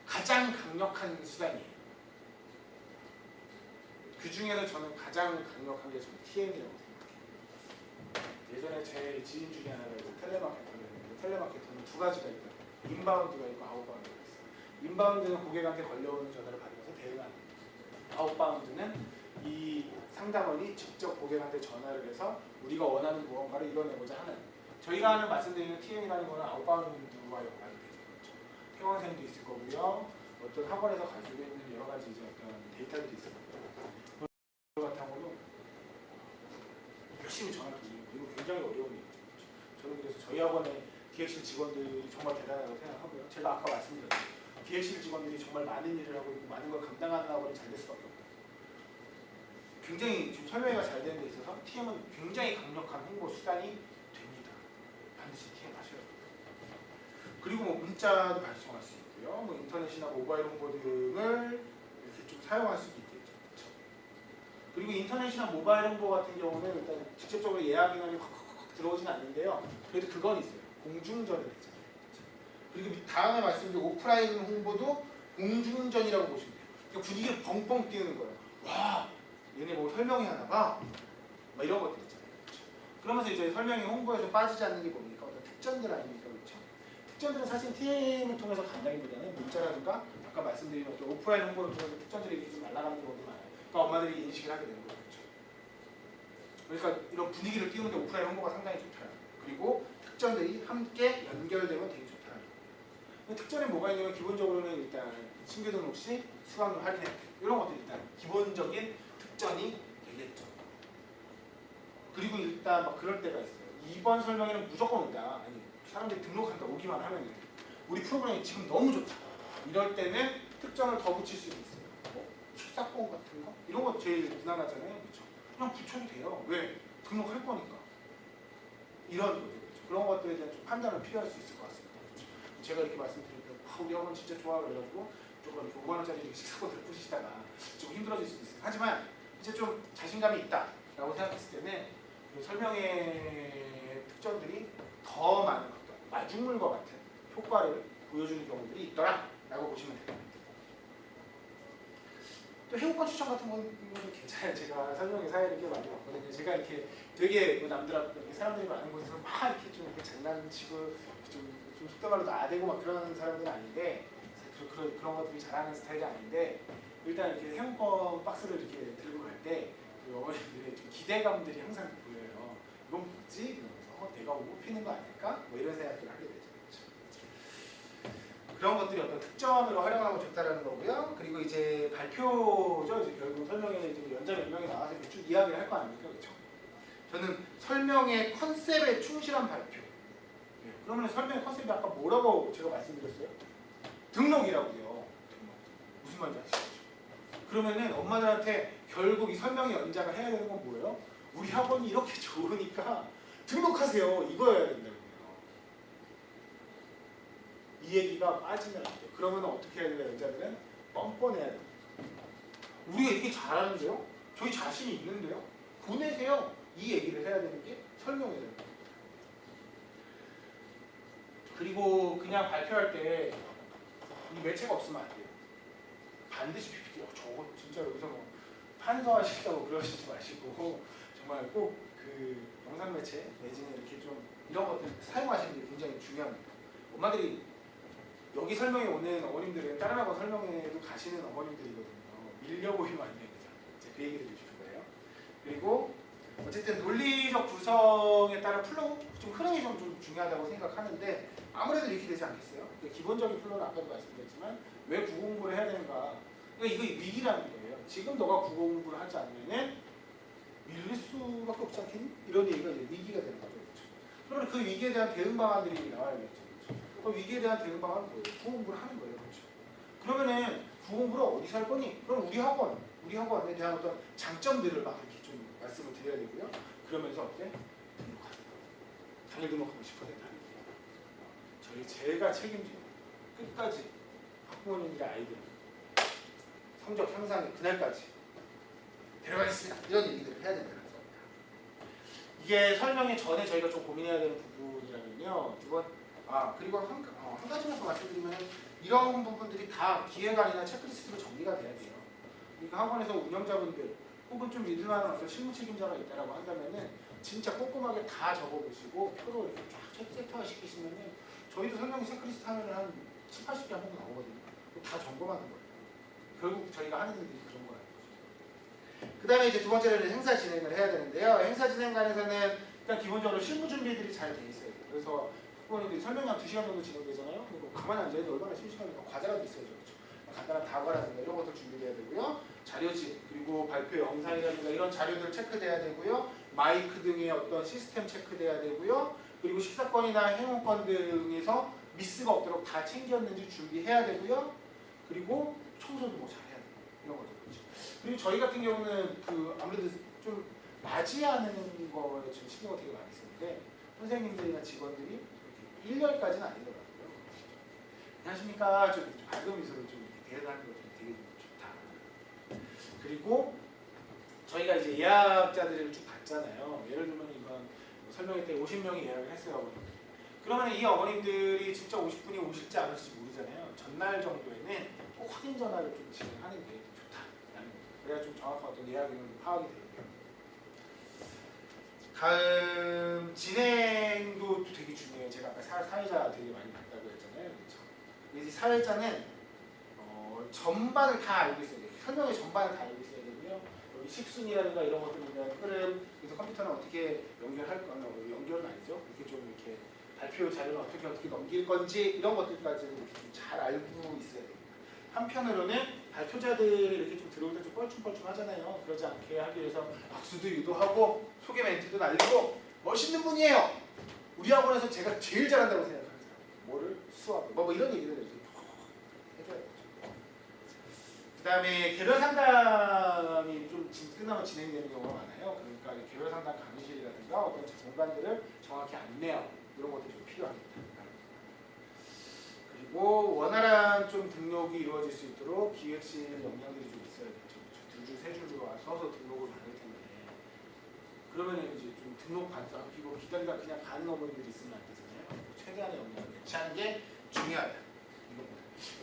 가장 강력한 수단이에요. 그 중에서 저는 가장 강력한 게 저는 TM이라고 생각해요. 예전에 제 지인 중에 하나가 텔레마케터를 했는데 텔레마케터는 두 가지가 있다. 인바운드가 있고 아웃바운드가 있어요. 인바운드는 고객한테 걸려오는 전화를 받으면서 대응하는 거예요. 아웃바운드는 이 상담원이 직접 고객한테 전화를 해서 우리가 원하는 무언가를 이뤄내고자 하는 저희가 하는 말씀드리는 TM이라는 거는 아웃바운드와 연관이 되죠. 그렇죠? 회원생도 있을 거고요. 어떤 학원에서 가지고 있는 여러 가지 이제 어떤 데이터들이 있을 거고요. 그 바탕으로 열심히 전화를 드리는 거 이거 굉장히 어려운 일이죠. 그렇죠? 저는 그래서 저희 학원에 기획실 직원들이 정말 대단하다고 생각하고요. 제가 아까 말씀드렸죠. 기획실 직원들이 정말 많은 일을 하고 있고 많은 걸 감당하다 보니 잘 될 수밖에 없다. 굉장히 좀 설명회가 잘 되는 데 있어서 TM은 굉장히 강력한 홍보 수단이 됩니다. 반드시 TM 하셔야 돼요. 그리고 뭐 문자도 발송할 수 있고요. 뭐 인터넷이나 모바일 홍보 등을 이렇게 좀 사용할 수도 있겠죠. 그렇죠? 그리고 인터넷이나 모바일 홍보 같은 경우는 일단 직접적으로 예약 인원이 확 들어오진 않는데요. 그래도 그건 있어요. 공중전을 했잖아요. 그리고 다음에 말씀드린 오프라인 홍보도 공중전이라고 보시면 돼요. 그러니까 분위기를 뻥뻥 띄우는 거예요. 와, 얘네 뭐 설명회 하나 봐. 막 이런 것들 있잖아요. 그렇죠? 그러면서 이제 설명회 홍보에서 빠지지 않는 게 뭡니까? 어떤 특전들 아닙니까? 그렇죠? 특전들은 사실 TM을 통해서 간다기보다는 문자라든가 아까 말씀드린 어떤 오프라인 홍보를 통해서 특전들이 좀 날아가는 경우도 많아요. 그러니까 엄마들이 인식을 하게 되는 거죠. 그렇죠? 그러니까 이런 분위기를 띄우는데 오프라인 홍보가 상당히 좋다. 그리고 특전들이 함께 연결되면 되게 좋다. 특전에 뭐가 있냐면 기본적으로는 일단 신규 등록 시 수강료 할인 혜택 이런 것들이 일단 기본적인 특전이 되겠죠. 그리고 일단 막 그럴 때가 있어요. 이번 설명회는 무조건 온다. 아니 사람들이 등록한다 오기만 하면 우리 프로그램이 지금 너무 좋다. 이럴 때는 특전을 더 붙일 수도 있어요. 뭐 식사권 같은 거 이런 거 제일 무난하잖아요. 그렇죠? 그냥 붙여도 돼요. 왜? 등록할 거니까. 이런 거죠. 그렇죠? 그런 것들에 대한 좀 판단은 필요할 수 있을 것 같습니다. 그렇죠? 제가 이렇게 말씀드리면 우리 학원 진짜 좋아 그래가지고 조금 5만원짜리 식사권을 뿌시다가 좀 힘들어질 수도 있어요. 하지만 이제 좀 자신감이 있다라고 생각했을 때는 그 설명회 특전들이 더 많은 어떤 마중물과 같은 효과를 보여주는 경우들이 있더라라고 보시면 됩니다. 또 해고권 추천 같은 건 괜찮아요. 제가 설명회 사회를 꽤 많이 봤거든요. 제가 이렇게 되게 뭐 남들하고 이렇게 사람들이 많은 곳에서 막 이렇게 좀 이렇게 장난치고 좀 속된 말로 나대고 막 그러는 사람들은 아닌데 그런 것들이 잘하는 스타일이 아닌데 일단 이렇게 회원권 박스를 이렇게 들고 갈 때 어머님들의 좀 기대감들이 항상 보여요. 이건 뭐지? 이러면서 내가 못 피는 거 아닐까? 뭐 이런 생각들을 하게 되죠. 그렇죠? 그런 것들이 어떤 특전으로 활용하고 좋다라는 거고요. 그리고 이제 발표죠. 이제 결국 설명회 이제 연자 몇 명이 나와서 쭉 이야기를 할 거 아닙니까? 그렇죠? 저는 설명의 컨셉에 충실한 발표. 그러면 설명의 컨셉이 아까 뭐라고 제가 말씀드렸어요? 등록이라고요. 등록. 무슨 말인지 아시죠? 그러면은 엄마들한테 결국 이 설명의 연자가 해야 되는 건 뭐예요? 우리 학원이 이렇게 좋으니까 등록하세요. 이거여야 된다고요. 이 얘기가 빠지면 안 돼요. 그러면 어떻게 해야 되나 연자들은 뻔뻔해야 돼요. 우리가 이렇게 잘하는데요? 저희 자신이 있는데요? 보내세요. 이 얘기를 해야 되는 게 설명이에요. 그리고 그냥 발표할 때 이 매체가 없으면 안 돼요. 반드시 PPT. 저거 진짜 여기서 뭐 판서하시다고 그러시지 마시고 정말 꼭 그 영상 매체 내지는 이렇게 좀 이런 것들 사용하시는 게 굉장히 중요합니다. 엄마들이 여기 설명회 오는 어머님들은 다른 학원 설명회도 가시는 어머님들이거든요. 밀려 보이면 안 됩니다. 제가 그 얘기를 드리고 싶은 거예요. 그리고 어쨌든 논리적 구성에 따른 플로우, 좀 흐름이 좀 중요하다고 생각하는데 아무래도 이렇게 되지 않겠어요? 기본적인 플로우는 아까도 말씀드렸지만 왜 국어 공부를 해야 되는가? 그러니까 이거 위기라는 거예요. 지금 너가 국어 공부를 하지 않으면은 밀릴 수밖에 없지 않겠니? 이런 얘기가 이제 위기가 되는 거죠. 그렇죠? 그러면 그 위기에 대한 대응 방안들이 나와야겠죠. 그렇죠? 그 위기에 대한 대응 방안은 뭐예요? 국어 공부를 하는 거예요. 그렇죠? 그러면은 국어 공부를 어디서 할 거니? 그럼 우리 학원에 대한 어떤 장점들을 막 이렇게 좀 말씀을 드려야 되고요. 그러면서 어때? 등록하세요. 당일 등록하면 10% 할인. 제가 책임지고 끝까지 학부모님과 아이들 성적 향상의 그날까지 데려가겠습니다. 이런 얘기들을 해야 된다는 겁니다. 이게 설명회 전에 저희가 좀 고민해야 되는 부분이라면요. 그리고 한 가지만 더 말씀드리면 이런 부분들이 다 기획안이나 체크리스트로 정리가 돼야 돼요. 그러니까 학원에서 운영자분들 혹은 좀 믿을만한 어떤 실무 책임자가 있다라고 한다면은 진짜 꼼꼼하게 다 적어보시고 표로 이렇게 쫙 세트화 시키시면은 저희도 설명회 체크리스트 하면 한 7, 80개 한 번 나오거든요. 다 점검하는 거예요. 결국 저희가 하는 일들이 그런 거라는 거죠. 그 다음에 이제 두 번째로는 행사 진행을 해야 되는데요. 행사 진행관에서는 일단 기본적으로 실무 준비들이 잘 돼 있어요. 그래서 학부모님들이 설명이 한 2시간 정도 진행되잖아요. 그리고 가만히 앉아있는데 얼마나 심심하니까 과제라도 있어야죠. 그렇죠? 간단한 다과라든가 이런 것들 준비해야 되고요. 자료집, 그리고 발표 영상이라든가 이런 자료들 체크돼야 되고요. 마이크 등의 어떤 시스템 체크돼야 되고요. 그리고 식사권이나 행운권 등에서 미스가 없도록 다 챙겼는지 준비해야 되고요. 그리고 청소도 뭐 잘해야 되고 이런 것들 그렇죠. 그리고 저희 같은 경우는 그 아무래도 좀 맞이하는 거에 좀 신경을 되게 많이 쓰는데 선생님들이나 직원들이 1년까지는 아니더라고요. 안녕하십니까. 좀 밝은 미소로 좀 대하는 것도 되게 좋다. 그리고 저희가 이제 예약자들을 쭉 봤잖아요. 예를 들면 이번 설명회 때 50명이 예약을 했어요. 그러면 이 어머님들이 진짜 50분이 오실지 안 오실지 모르잖아요. 전날 정도에는 꼭 확인 전화를 좀 진행하는 게 좋다라는 거예요. 그래야 좀 정확한 어떤 예약 인원이 파악이 되고요. 다음 진행도 되게 중요해요. 제가 아까 사회자 되게 많이 봤다고 했잖아요. 그렇죠? 이 사회자는 전반을 다 알고 있어야 돼요. 설명의 전반을 다 알고 있어야 되고요. 여기 식순이라든가 이런 것들에 대한 흐름, 그래서 컴퓨터는 어떻게 연결할 거나 연결은 아니죠. 이렇게 좀 이렇게 발표 자료는 어떻게 넘길 건지 이런 것들까지 이렇게 좀 잘 알고 있어야 됩니다. 한편으로는 발표자들이 이렇게 좀 들어올 때 좀 뻘쭘뻘쭘 하잖아요. 그러지 않게 하기 위해서 박수도 유도하고 소개 멘트도 날리고 멋있는 분이에요. 우리 학원에서 제가 제일 잘한다고 생각하는 사람. 뭐를? 수학. 뭐 이런 얘기를 해줘야 되죠. 그 다음에 개별 상담이 좀 끝나면 진행되는 경우가 많아요. 그러니까 개별 상담 강의실이라든가 어떤 공간들을 정확히 안내하고 이런 것들이 좀 필요합니다. 그리고 원활한 좀 등록이 이루어질 수 있도록 기획실 역량들이 좀 있어야겠죠. 두 줄, 세 줄로 서서 등록을 받을 텐데 그러면은 이제 좀 등록 받고 기다리다 그냥 가는 어머님들이 있으면 안 되잖아요. 최대한의 역량을 배치하는 게 중요하다.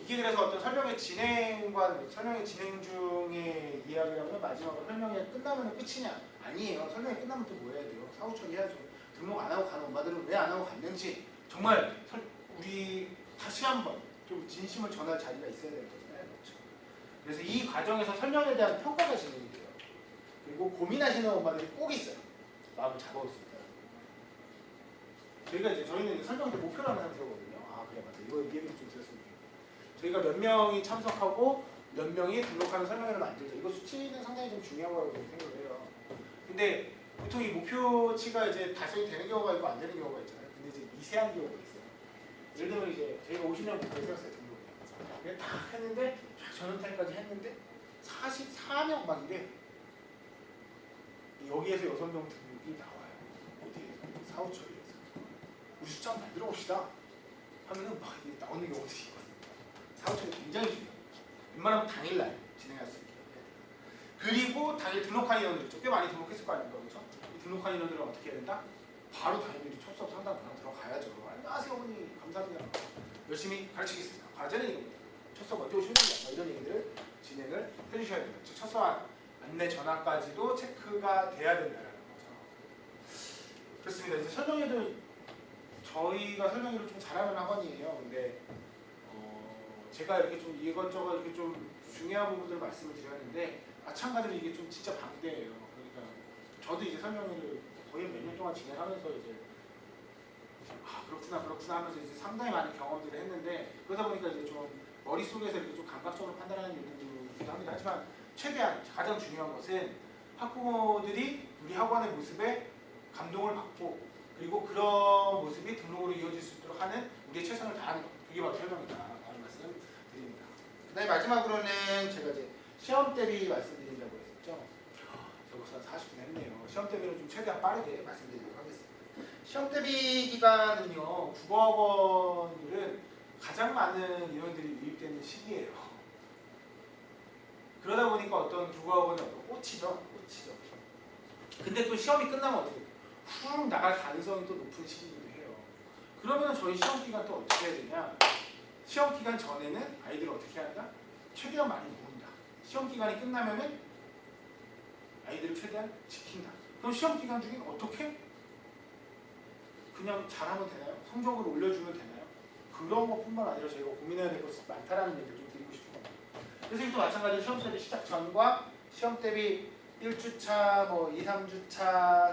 이게 그래서 어떤 설명의 진행과 설명의 진행 중에 이야기라면 마지막으로 설명이 끝나면 끝이냐? 아니에요. 설명이 끝나면 또 뭐 해야 돼요? 사후 처리해야죠. 등록 안 하고 가는 엄마들은 왜 안 하고 갔는지 정말 우리 다시 한번 좀 진심을 전할 자리가 있어야 되는 거잖아요. 그렇죠? 그래서 이 과정에서 설명에 대한 평가가 진행이 돼요. 그리고 고민하시는 엄마들이 꼭 있어요. 마음을 잡아올 수 있다. 저희는 이제 설명 때 목표라는 상태거든요. 아 그래 맞아. 이거 얘기를 좀 드렸으면 좋겠다. 저희가 몇 명이 참석하고 몇 명이 등록하는 설명회를 만들죠. 이거 수치는 상당히 좀 중요하다고 생각을 해요. 근데 보통 이 목표치가 이제 달성이 되는 경우가 있고 안 되는 경우가 있잖아요. 근데 이제 미세한 경우가 있어요. 예를 들면 이제 저희가 50명 목표를 세웠어요. 등록을. 다 했는데 전원탈까지 했는데 44명 막 이래. 여기에서 6명 등록이 나와요. 어디에서? 사후처리에서. 우리 숫자 한번 만들어 봅시다. 하면은 막 이게 나오는 경우들이 있거든요. 사후처리 굉장히 중요해요. 웬만하면 당일날 진행할 수 있게. 그리고 당일 등록한 인원들 있죠. 꽤 많이 등록했을 거 아닙니까? 그렇죠? 이 등록한 인원들은 어떻게 해야 된다? 바로 당일에 첫 수업 상담 들어가야죠. 안녕하세요 어머니 감사합니다. 열심히 가르치겠습니다. 과제는 이겁니다. 첫 수업 언제 오시면 됩니다. 이런 얘기들을 진행을 해주셔야 됩니다. 첫 수업 안내 전화까지도 체크가 돼야 된다는 거죠. 그렇습니다. 이제 설명회도 저희가 설명회를 좀 잘하는 학원이에요. 근데 제가 이렇게 좀 이것저것 이렇게 좀 중요한 부분들을 말씀을 드렸는데 마찬가지로 이게 좀 진짜 방대해요. 그러니까 저도 이제 설명회를 거의 몇 년 동안 진행하면서 이제 그렇구나 하면서 이제 상당히 많은 경험들을 했는데 그러다 보니까 이제 좀 머릿속에서 이렇게 좀 감각적으로 판단하는 일들도 합니다. 하지만 최대한 가장 중요한 것은 학부모들이 우리 학원의 모습에 감동을 받고 그리고 그런 모습이 등록으로 이어질 수 있도록 하는 우리의 최선을 다하는 것. 그게 바로 설명이다. 라는 말씀 드립니다. 그 다음에 마지막으로는 제가 이제 시험 대비 말씀드리려고 했었죠. 저 벌써 40분 했네요. 시험 대비를 좀 최대한 빠르게 말씀드리도록 하겠습니다. 시험 대비 기간은요. 국어학원들은 가장 많은 인원들이 유입되는 시기예요. 그러다 보니까 어떤 국어학원이 꽂히죠. 근데 또 시험이 끝나면 어떻게 돼요? 훅 나갈 가능성이 또 높은 시기이기도 해요. 그러면 저희 시험 기간 또 어떻게 해야 되냐? 시험 기간 전에는 아이들을 어떻게 한다? 최대한 많이 모은다. 시험 기간이 끝나면은 아이들을 최대한 지킨다. 그럼 시험 기간 중에 어떻게? 그냥 잘하면 되나요? 성적을 올려주면 되나요? 그런 것뿐만 아니라 저희가 고민해야 될 것이 많다라는 얘기를 좀 드리고 싶은 겁니다. 그래서 이것도 마찬가지로 시험 대비 시작 전과 시험 대비 1주차, 뭐 2, 3주차,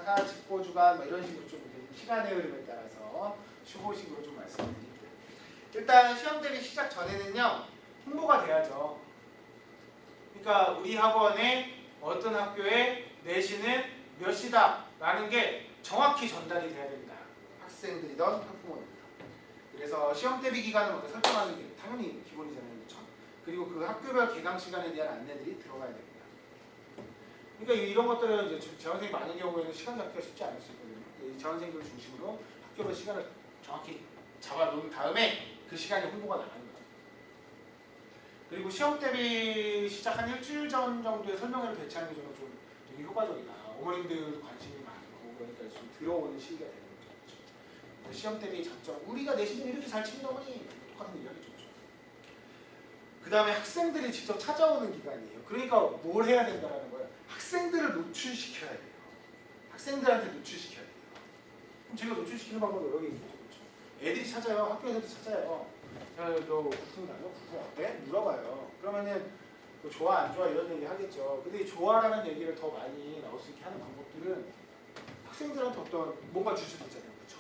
4 직보주간 뭐 이런 식으로 좀 시간의 흐름에 따라서 추호식으로 좀 말씀드릴게요. 일단 시험 대비 시작 전에는요. 홍보가 돼야죠. 그러니까 우리 학원에 어떤 학교에 내신은 몇 시다 라는 게 정확히 전달이 돼야 됩니다. 학생들이던 학부모입니다. 그래서 시험 대비 기간을 먼저 설정하는 게 당연히 기본이잖아요. 그렇죠? 그리고 그 학교별 개강 시간에 대한 안내들이 들어가야 됩니다. 그러니까 이런 것들은 이제 재원생이 많은 경우에는 시간 잡기가 쉽지 않을 수 있거든요. 이 재원생들을 중심으로 학교별 시간을 정확히 잡아놓은 다음에 그 시간에 홍보가 나가는 거죠. 그리고 시험 대비 시작 한 일주일 전 정도에 설명회를 배치하는 게 저는 좀 되게 효과적이다. 어머님들 관심이 많고 그러니까 좀 들어오는 시기가 되는 거죠. 그렇죠? 시험 대비 장점, 우리가 내신을 이렇게 잘 치는 어머니 똑같은 얘기 하겠죠. 그 다음에 학생들이 직접 찾아오는 기간이에요. 그러니까 뭘 해야 된다는 거예요. 학생들을 노출시켜야 돼요. 학생들한테 노출시켜야 돼요. 그럼 제가 노출시키는 방법이 여러 개 있죠. 그렇죠? 애들이 찾아요. 학교에서도 찾아요. 야, 너 국수 나요? 국수 어때? 물어봐요. 그러면은 너 좋아 안 좋아 이런 얘기 하겠죠. 근데 이 좋아라는 얘기를 더 많이 나올 수 있게 하는 방법들은 학생들한테 어떤 뭔가 줄 수도 있잖아요. 그렇죠?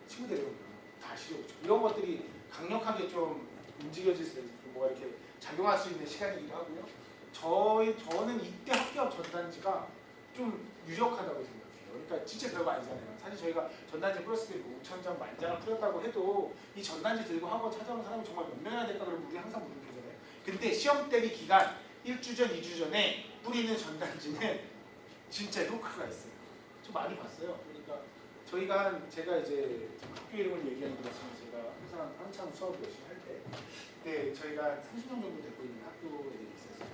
친구들이 오면 다 아시죠? 그렇죠? 이런 것들이 강력하게 좀 움직여질 수 있는 뭐가 이렇게 작용할 수 있는 시간이기도 하고요. 저는 이때 학교 전단지가 좀 유력하다고 생각해요. 그러니까 진짜 별거 아니잖아요. 사실 저희가 전단지 뿌렸을 때 5,000장, 10,000장을 뿌렸다고 해도 이 전단지 들고 학원 찾아오는 사람이 정말 몇 명이나 될까 그러면 우리 항상 묻는 거잖아요. 근데 시험 대비 기간 1주 전, 2주 전에 뿌리는 전단지는 진짜 효과가 있어요. 저 많이 봤어요. 그러니까 저희가 제가 이제 학교 이름을 얘기하는 거지만 제가 한참 수업 열심히 할 때 그때 저희가 30명 정도 되고 있는 학교 애들이 있었어요.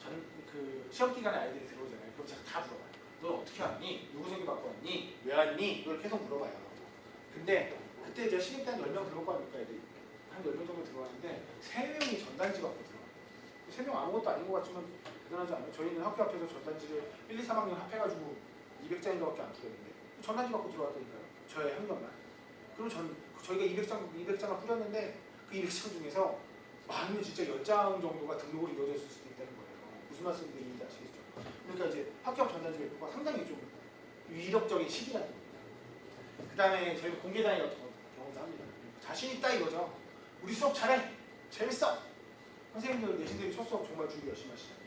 근데 이제 그 시험 기간에 아이들이 들어오잖아요. 그럼 제가 다 물어봐요. 너 어떻게 왔니? 누구 생기 받고 왔니? 왜 왔니? 이걸 계속 물어봐요. 근데 그때 이제 신입 때 한 10명 들어오고 하니까 애들이 한 10명 정도 들어왔는데 3명이 전단지 받고 들어와요. 3명 아무것도 아닌 것 같지만 대단하지 않아요. 저희는 학교 앞에서 전단지를 1, 2, 3학년 합해가지고 200장인가밖에 안 뿌렸는데 전단지 받고 들어왔다니까요. 저의 한 명만. 그럼 저희가 200장을 뿌렸는데 그 200장 중에서 많으면 진짜 10장 정도가 등록으로 이루어졌을 수도 있다는 거예요. 무슨 말씀인지 아시겠죠? 그러니까 이제 학교 앞 전단지 배포가 상당히 좀 위력적인 시기라는 겁니다. 그 다음에 저희는 공개단위 같은 경우도 합니다. 자신 있다 이거죠. 우리 수업 잘해. 재밌어. 선생님들 내신들이 첫 수업 정말 준비 열심히 하시잖아요.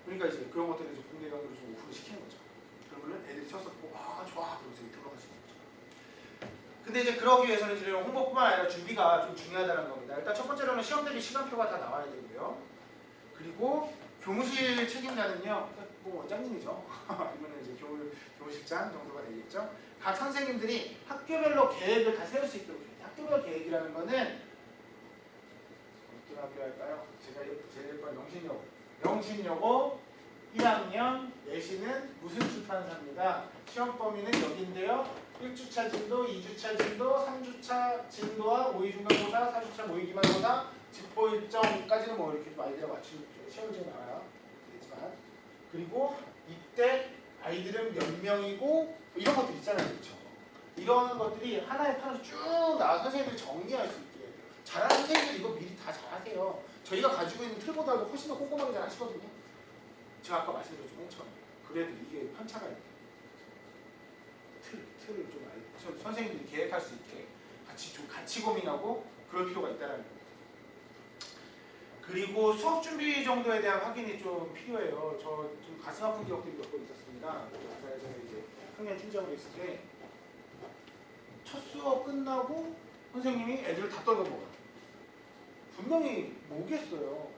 그러니까 이제 그런 것들을 이제 공개단위로 좀 오픈을 시키는 거죠. 그러면 애들이 첫 수업 보고 아 좋아 그러면서 들어갈 수 있는 거죠. 근데 이제 그러기 위해서는 이제 홍보뿐만 아니라 준비가 좀 중요하다는 겁니다. 일단 첫 번째로는 시험 대비 시간표가 다 나와야 되고요. 그리고 교무실 책임자는요, 뭐 원장님이죠. 이거는 이제 교무실장 정도가 되겠죠. 각 선생님들이 학교별로 계획을 다 세울 수 있도록 해요. 학교별 계획이라는 거는 어떤 학교 할까요? 제가 제일 번 영신여고 1학년 내신은 무슨 출판사입니다. 시험 범위는 여기인데요. 1주차 진도, 2주차 진도, 3주차 진도와 모의 중간고사, 4주차 모의 기말고사, 집보 일정까지는 뭐 이렇게 좀 아이들이 맞추는 시험지에 나와요. 되지만 그리고 이때 아이들은 몇 명이고 뭐 이런 것들 있잖아요, 그렇죠? 이런 것들이 하나의 판으로 쭉 나와 선생님들이 정리할 수 있게. 잘하는 선생님들 이거 미리 다 잘하세요. 저희가 가지고 있는 틀보다도 훨씬 더 꼼꼼하게 잘 하시거든요. 제가 아까 말씀드렸죠, 맨 처음에. 그래도 이게 편차가 있고 틀을 좀 선생님들이 계획할 수 있게 같이 고민하고 그럴 필요가 있다는 겁니다. 그리고 수업 준비 정도에 대한 확인이 좀 필요해요. 저 좀 가슴 아픈 기억들이 몇 번 있었습니다. 제가 이제 학년 팀장으로 있을 때 첫 수업 끝나고 선생님이 애들을 다 떨궈 먹어요. 분명히 뭐겠어요.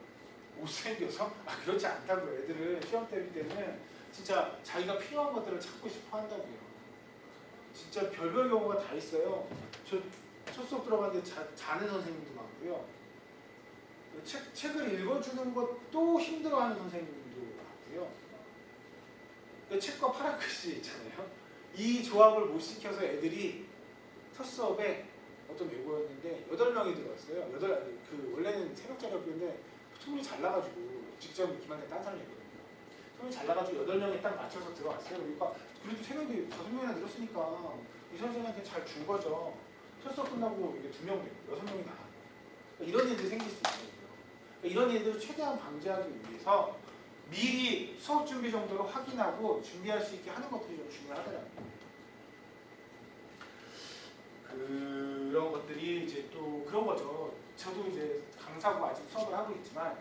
못생겨서? 그렇지 않다고요. 애들은 시험 대비 때는 진짜 자기가 필요한 것들을 찾고 싶어 한다고요. 진짜 별별 경우가 다 있어요. 저 첫 수업 들어갔는데 자는 선생님도 많고요. 책을 읽어주는 것도 힘들어하는 선생님도 많고요. 책과 파란 글씨 있잖아요. 이 조합을 못 시켜서 애들이 첫 수업에 어떤 외고였는데 8명이 들어왔어요. 원래는 새벽자리 학교인데 소문이 잘 나가지고 직접 기만대 딴 사람이 있거든요. 소문이 잘 나가지고 8명에 딱 맞춰서 들어왔어요. 그러니까 그래도 3명이 5명이나 늘었으니까 이 선생님한테 잘 준 거죠. 첫 수업 끝나고 이게 2명 되고 6명이 나가요. 그러니까 이런 일들이 생길 수 있어요. 그러니까 이런 일들을 최대한 방지하기 위해서 미리 수업 준비 정도로 확인하고 준비할 수 있게 하는 것들이 좀 중요하더라고요. 그런 것들이 이제 또 그런 거죠. 저도 이제 강사고 아직 수업을 하고 있지만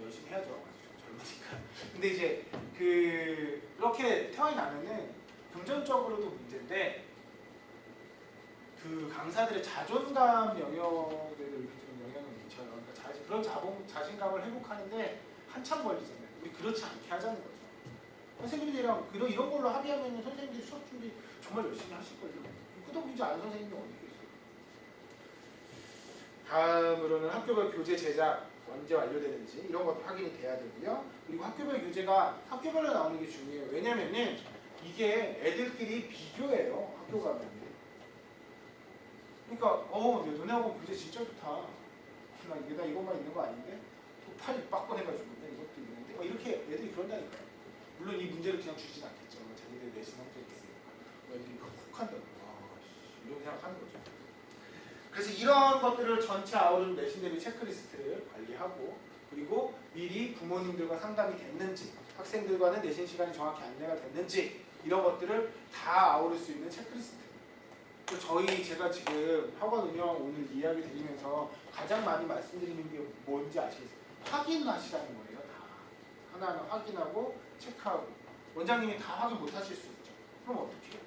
열심히 해야죠. 별로니까. 근데 이제 그렇게 태환이 나면은 금전적으로도 문제인데 그 강사들의 자존감 영역에도 이렇게 좀 영향을 미쳐요. 그러니까 그런 자신감을 회복하는데 한참 걸리잖아요. 우리 그렇지 않게 하자는 거죠. 선생님들이랑 이런 걸로 합의하면 선생님들이 수업 준비 정말 열심히 하실걸요. 끄덕이지 않은 선생님이 어디 있겠어요. 다음으로는 학교별 교재 제작 언제 완료되는지 이런 것도 확인이 돼야 되고요. 그리고 학교별 교재가 학교별로 나오는 게 중요해요. 왜냐면은 이게 애들끼리 비교해요. 학교 가면. 그러니까 너네하고 교재 진짜 좋다. 나 이것만 있는 거 아닌데? 팔이 빡뻔해가지고 이것도 있는데? 이렇게 애들이 그런다니까요. 물론 이 문제를 그냥 주진 않겠죠. 자기들 내신 성적이 있으니까. 애들이 훅 한다. 이런 생각하는 거죠. 그래서 이런 것들을 전체 아우르는 내신 대비 체크리스트를 관리하고 그리고 미리 부모님들과 상담이 됐는지 학생들과는 내신 시간이 정확히 안내가 됐는지 이런 것들을 다 아우를 수 있는 체크리스트. 제가 지금 학원 운영 오늘 이야기 드리면서 가장 많이 말씀드리는 게 뭔지 아시겠어요? 확인하시라는 거예요. 다 하나하나 확인하고 체크하고 원장님이 다 확인 못 하실 수 있죠. 그럼 어떻게 해요?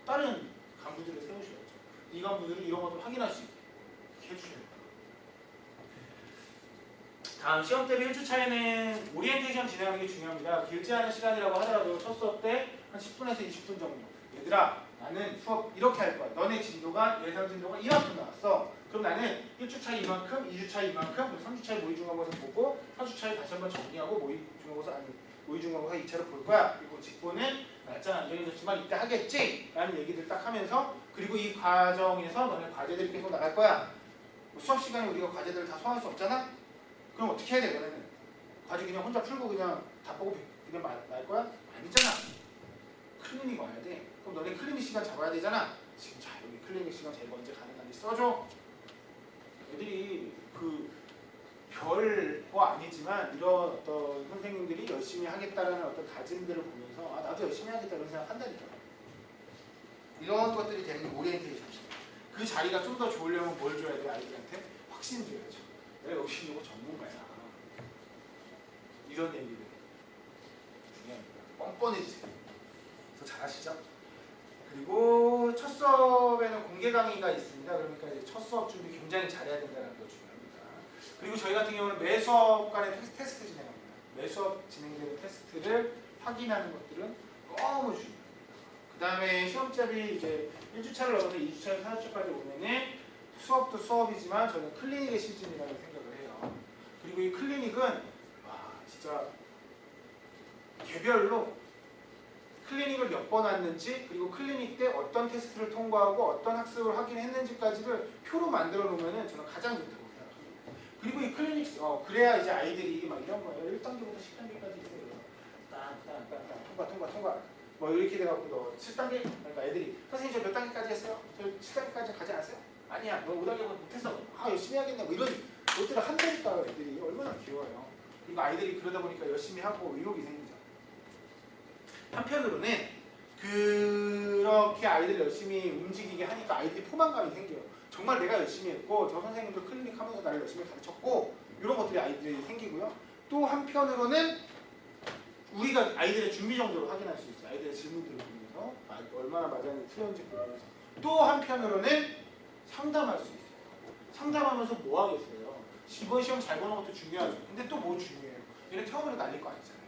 다른 간부들을 세우셔야죠. 이 간부들은 이런 것도 확인할 수 있게 해주셔야 돼요. 다음 시험 대비 1주차에는 오리엔테이션 진행하는 게 중요합니다. 길지 않은 시간이라고 하더라도 첫 수업 때 한 10분에서 20분 정도. 얘들아 나는 수업 이렇게 할 거야. 너네 진도가 예상 진도가 이만큼 나왔어. 그럼 나는 1주차 이만큼, 2주차 이만큼, 3주차에 모의 중간고사 보고 4주차에 다시 한번 정리하고 모의 중간고사 2차로 볼 거야. 그리고 직보는 날짜는 안 정해졌지만 이때 하겠지? 라는 얘기들 딱 하면서 그리고 이 과정에서 너네 과제들이 계속 나갈 거야. 수업 시간에 우리가 과제들을 다 소화할 수 없잖아? 그럼 어떻게 해야 돼 너네는? 과제 그냥 혼자 풀고 그냥 다 보고 그냥 말 거야? 아니잖아. 클리닉 와야 돼. 그럼 너네 클리닉 시간 잡아야 되잖아. 지금 자 여기 클리닉 시간 제일 먼저 가능한지 써줘. 애들이 별거 아니지만 이런 어떤 선생님들이 열심히 하겠다라는 어떤 다짐들을 보면서 나도 열심히 하겠다 이런 생각 한다니까. 이런 것들이 되는 게 오리엔테이션이죠. 그 자리가 좀 더 좋으려면 뭘 줘야 돼? 아이들한테 확신 줘야죠. 내가 역시 이거 전문가야. 이런 얘기들 중요합니다. 뻔뻔해지세요. 더 잘하시죠? 그리고 첫 수업에는 공개 강의가 있습니다. 그러니까 이제 첫 수업 준비 굉장히 잘해야 된다는 거 중요합니다. 그리고 저희 같은 경우는 매 수업간에 테스트 진행합니다. 매 수업 진행되는 테스트를 확인하는 것들은 너무 중요합니다. 그 다음에 시험장이 이제 1주차를 넘어서 2주차에서 4주차까지 오면은 수업도 수업이지만 저는 클리닉의 시즌이라고 생각을 해요. 그리고 이 클리닉은 진짜 개별로 클리닉을 몇 번 왔는지 그리고 클리닉 때 어떤 테스트를 통과하고 어떤 학습을 하긴 했는지까지를 표로 만들어 놓으면 저는 가장 좋다고 생각합니다. 그리고 이 클리닉 그래야 이제 아이들이 막 이런 거예요. 1단계부터 10단계까지 있어요. 땅 통과 뭐 이렇게 돼갖고 너 7단계 그러니까 애들이 선생님 저 몇 단계까지 했어요? 저 7단계까지 가지 않았어요? 아니야 너 5단계부터 못했어. 열심히 해야겠네 뭐 이런 것들을 한다니까 애들이 얼마나 귀여워요. 그리고 아이들이 그러다 보니까 열심히 하고 의욕이 생기죠. 한편으로는 그렇게 아이들 열심히 움직이게 하니까 아이들이 포만감이 생겨요. 정말 내가 열심히 했고 저 선생님도 클리닉 하면서 나를 열심히 가르쳤고 이런 것들이 아이들이 생기고요. 또 한편으로는 우리가 아이들의 준비 정도를 확인할 수 있어요. 아이들의 질문들을 보면서 얼마나 맞았는지 틀렸는지 보면서 또 한편으로는 상담할 수 있어요. 상담하면서 뭐 하겠어요. 이번 시험 잘 보는 것도 중요하죠. 근데 또 뭐 중요해요. 얘네 처음으로 날릴 거 아니잖아요.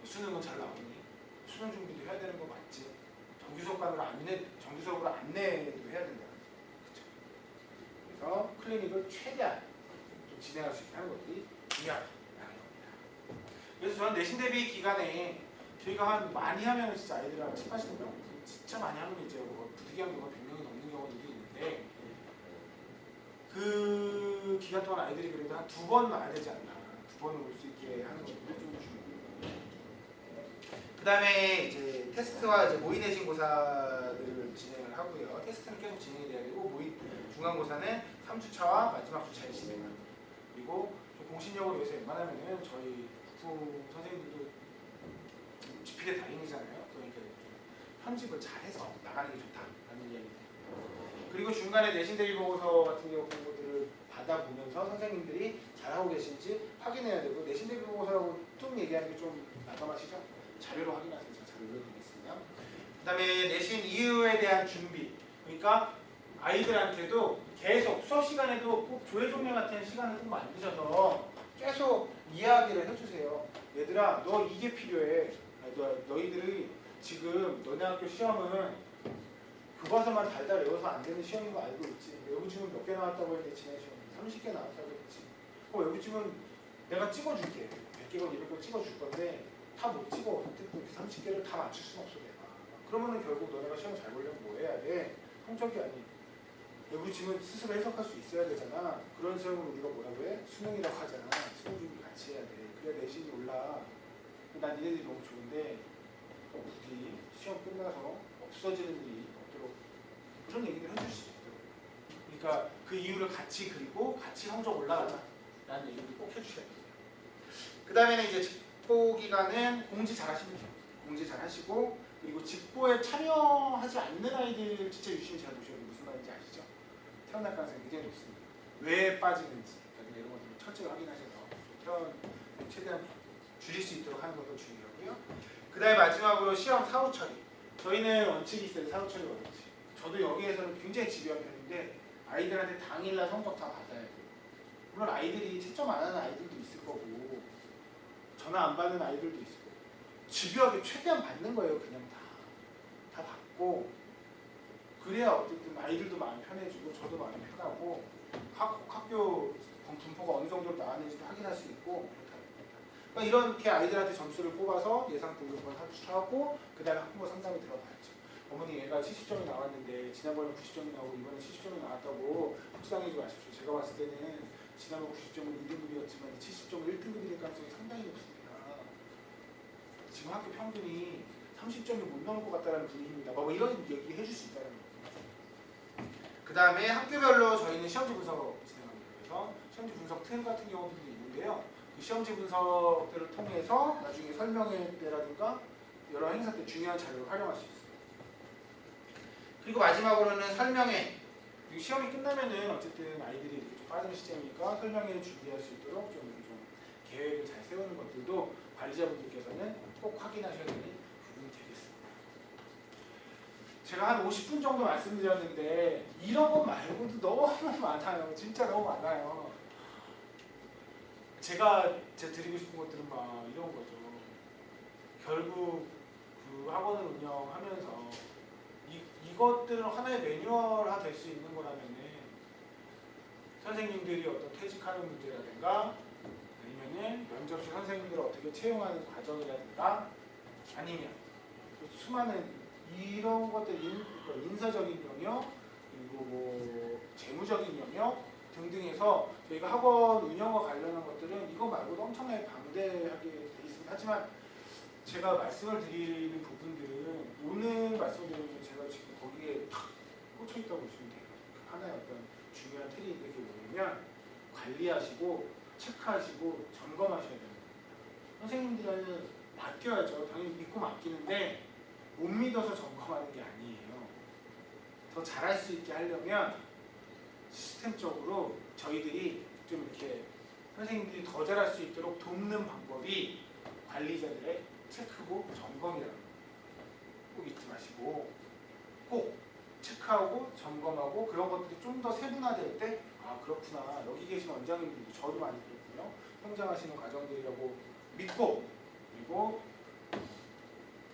수능은 잘 나오니? 수능 준비도 해야 되는 거 맞지? 정규수업으로 안내도 해야 된다. 그쵸? 그래서 클리닉을 최대한 좀 진행할 수 있게 하는 것들이 중요하다는 겁니다. 그래서 저는 내신 대비 기간에 저희가 많이 하면 진짜 아이들이랑 70~80명? 진짜 많이 하면 이제 부득이한 경우가 100명이 넘는 경우도 있는데 그 기간 동안 아이들이 그래도 한 2번 와야 되지 않나. 2번을 올 수 있게 하는 것도 좀 중요합니다. 그 다음에 이제 테스트와 이제 모의 내신 고사들을 진행을 하고요. 테스트는 계속 진행이 돼야 되고 중간고사는 3주차와 마지막 주차에 진행합니다. 그리고 공신력을 위해서 웬만하면 저희 국부 선생님들도 GP대 달인이잖아요. 그러니까 편집을 잘해서 나가는 게 좋다라는 이야기입니다. 그리고 중간에 내신 대비 보고서 같은 경우 공부들을 받아보면서 선생님들이 잘하고 계신지 확인해야 되고, 내신 대비 보고서라고 좀 얘기하는 게 좀 난감하시죠? 자료로 확인하세요. 제가 자료 올려드리겠습니다. 그 다음에 내신 이후에 대한 준비. 그러니까 아이들한테도 계속 수업 시간에도 꼭 조회 종례 같은 시간을 꼭 만드셔서 계속 이야기를 해주세요. 얘들아, 너 이게 필요해. 너희들이 지금 너네 학교 시험은 교과서만 달달 외워서 안 되는 시험인 거 알고 있지. 외부증은 몇 개 나왔다고 했는데 지난 시험 30개 나왔다고 했지. 외부증은 내가 찍어줄게. 100개건 200건 찍어줄 건데 다 못 찍어. 어쨌든 30개를 다 맞출 수는 없어 내가. 그러면은 결국 너네가 시험 잘 보려면 뭐 해야 돼? 성적이 아니. 외부증은 스스로 해석할 수 있어야 되잖아. 그런 시험을 우리가 뭐라고 해? 수능이라고 하잖아. 수능 준비 같이 해야 돼. 그래야 내신이 올라. 난 니네들이 너무 좋은데 부디 시험 끝나서 없어지는 일이 없도록 그런 얘기를 해줄 수 있도록. 그러니까 그 이유를 같이 그리고 같이 성적 올라가자 라는 얘기를 꼭 해주셔야 돼요. 그 다음에는 이제 직보 기간은 공지 잘 하시면 돼요. 공지 잘 하시고, 그리고 직보에 참여하지 않는 아이들 진짜 유심히 잘 보셔야 돼요. 무슨 말인지 아시죠? 태어날 가능성이 굉장히 높습니다. 왜 빠지는지 이런 것들을 철저히 확인하셔서 태어날 최대한 줄일 수 있도록 하는 것도 중요하고요. 그 다음에 마지막으로 시험 사후 처리. 저희는 원칙이 있어요. 사후 처리 원칙. 저도 여기에서는 굉장히 집요한 편인데 아이들한테 당일날 성적 다 받아야 돼요. 물론 아이들이 채점 안 하는 아이들도 있을 거고 전화 안 받는 아이들도 있을 거고 집요하게 최대한 받는 거예요. 그냥 다 받고 그래야 어쨌든 아이들도 마음 편해지고 저도 마음이 편하고 학교 분포가 어느 정도로 나왔는지도 확인할 수 있고 그러니까 이렇게 아이들한테 점수를 뽑아서 예상 등급을 하고 그 다음에 학부모 상담에 들어가야죠. 어머니 얘가 70점이 나왔는데 지난번에 90점이 나오고 이번에 70점이 나왔다고 속상해지 마십시오. 제가 봤을 때는 지난번 90점은 2등급이었지만 70점은 1등급이 될 가능성이 상당히 높습니다. 지금 학교 평균이 30점이 못 넘을 것 같다는 분위기입니다. 뭐 이런 얘기 해줄 수 있다는 거예요. 그 다음에 학교별로 저희는 시험지 분석 진행합니다. 그래서 시험지 분석 틈 같은 경우도 있는데요. 그 시험지 분석들을 통해서 나중에 설명회 때라든가 여러 행사 때 중요한 자료를 활용할 수 있습니다. 그리고 마지막으로는 설명회. 시험이 끝나면은 어쨌든 아이들이 이렇게 좀 빠진 시점이니까 설명회를 준비할 수 있도록 좀 계획을 잘 세우는 것들도 관리자분들께서는 꼭 확인하셔야 되는 부분이 되겠습니다. 제가 한 50분 정도 말씀드렸는데 이런 것 말고도 너무 많아요. 진짜 너무 많아요. 제가 드리고 싶은 것들은 막 이런 거죠. 결국 그 학원을 운영하면서 이것들은 하나의 매뉴얼화 될 수 있는 거라면은 선생님들이 어떤 퇴직하는 문제라든가 아니면은 면접식 선생님들을 어떻게 채용하는 과정이라든가 아니면 수많은 이런 것들 인사적인 영역 그리고 뭐 재무적인 영역 등등해서 저희가 학원 운영과 관련한 것들은 이거 말고도 엄청나게 방대하게 돼 있습니다. 하지만 제가 말씀을 드리는 부분들은 오늘 말씀을 드리는 제가 지금 거기에 탁 꽂혀 있다고 보시면 돼요. 하나의 어떤 중요한 틀이 그게 뭐냐면 관리하시고 체크하시고 점검하셔야 됩니다. 선생님들은 맡겨야죠. 당연히 믿고 맡기는데 못 믿어서 점검하는 게 아니에요. 더 잘할 수 있게 하려면 시스템적으로 저희들이 좀 이렇게 선생님들이 더 잘할 수 있도록 돕는 방법이 관리자들의 체크고 점검이라는 거 꼭 잊지 마시고 꼭 체크하고 점검하고 그런 것들이 좀 더 세분화될 때 아 그렇구나 여기 계신 원장님들도 저도 많이 그렇고요 성장하시는 과정들이라고 믿고 그리고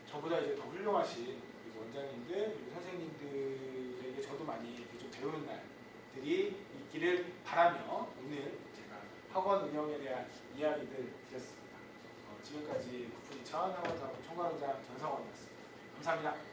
저보다 이제 더 훌륭하신 원장님들 그리고 선생님들에게 저도 많이 좀 배우는 날들이 있기를 바라며 오늘 제가 학원 운영에 대한 이야기들 드렸습니다. 지금까지 국부이천 학원사업 총괄원장 전성원이었습니다. 감사합니다.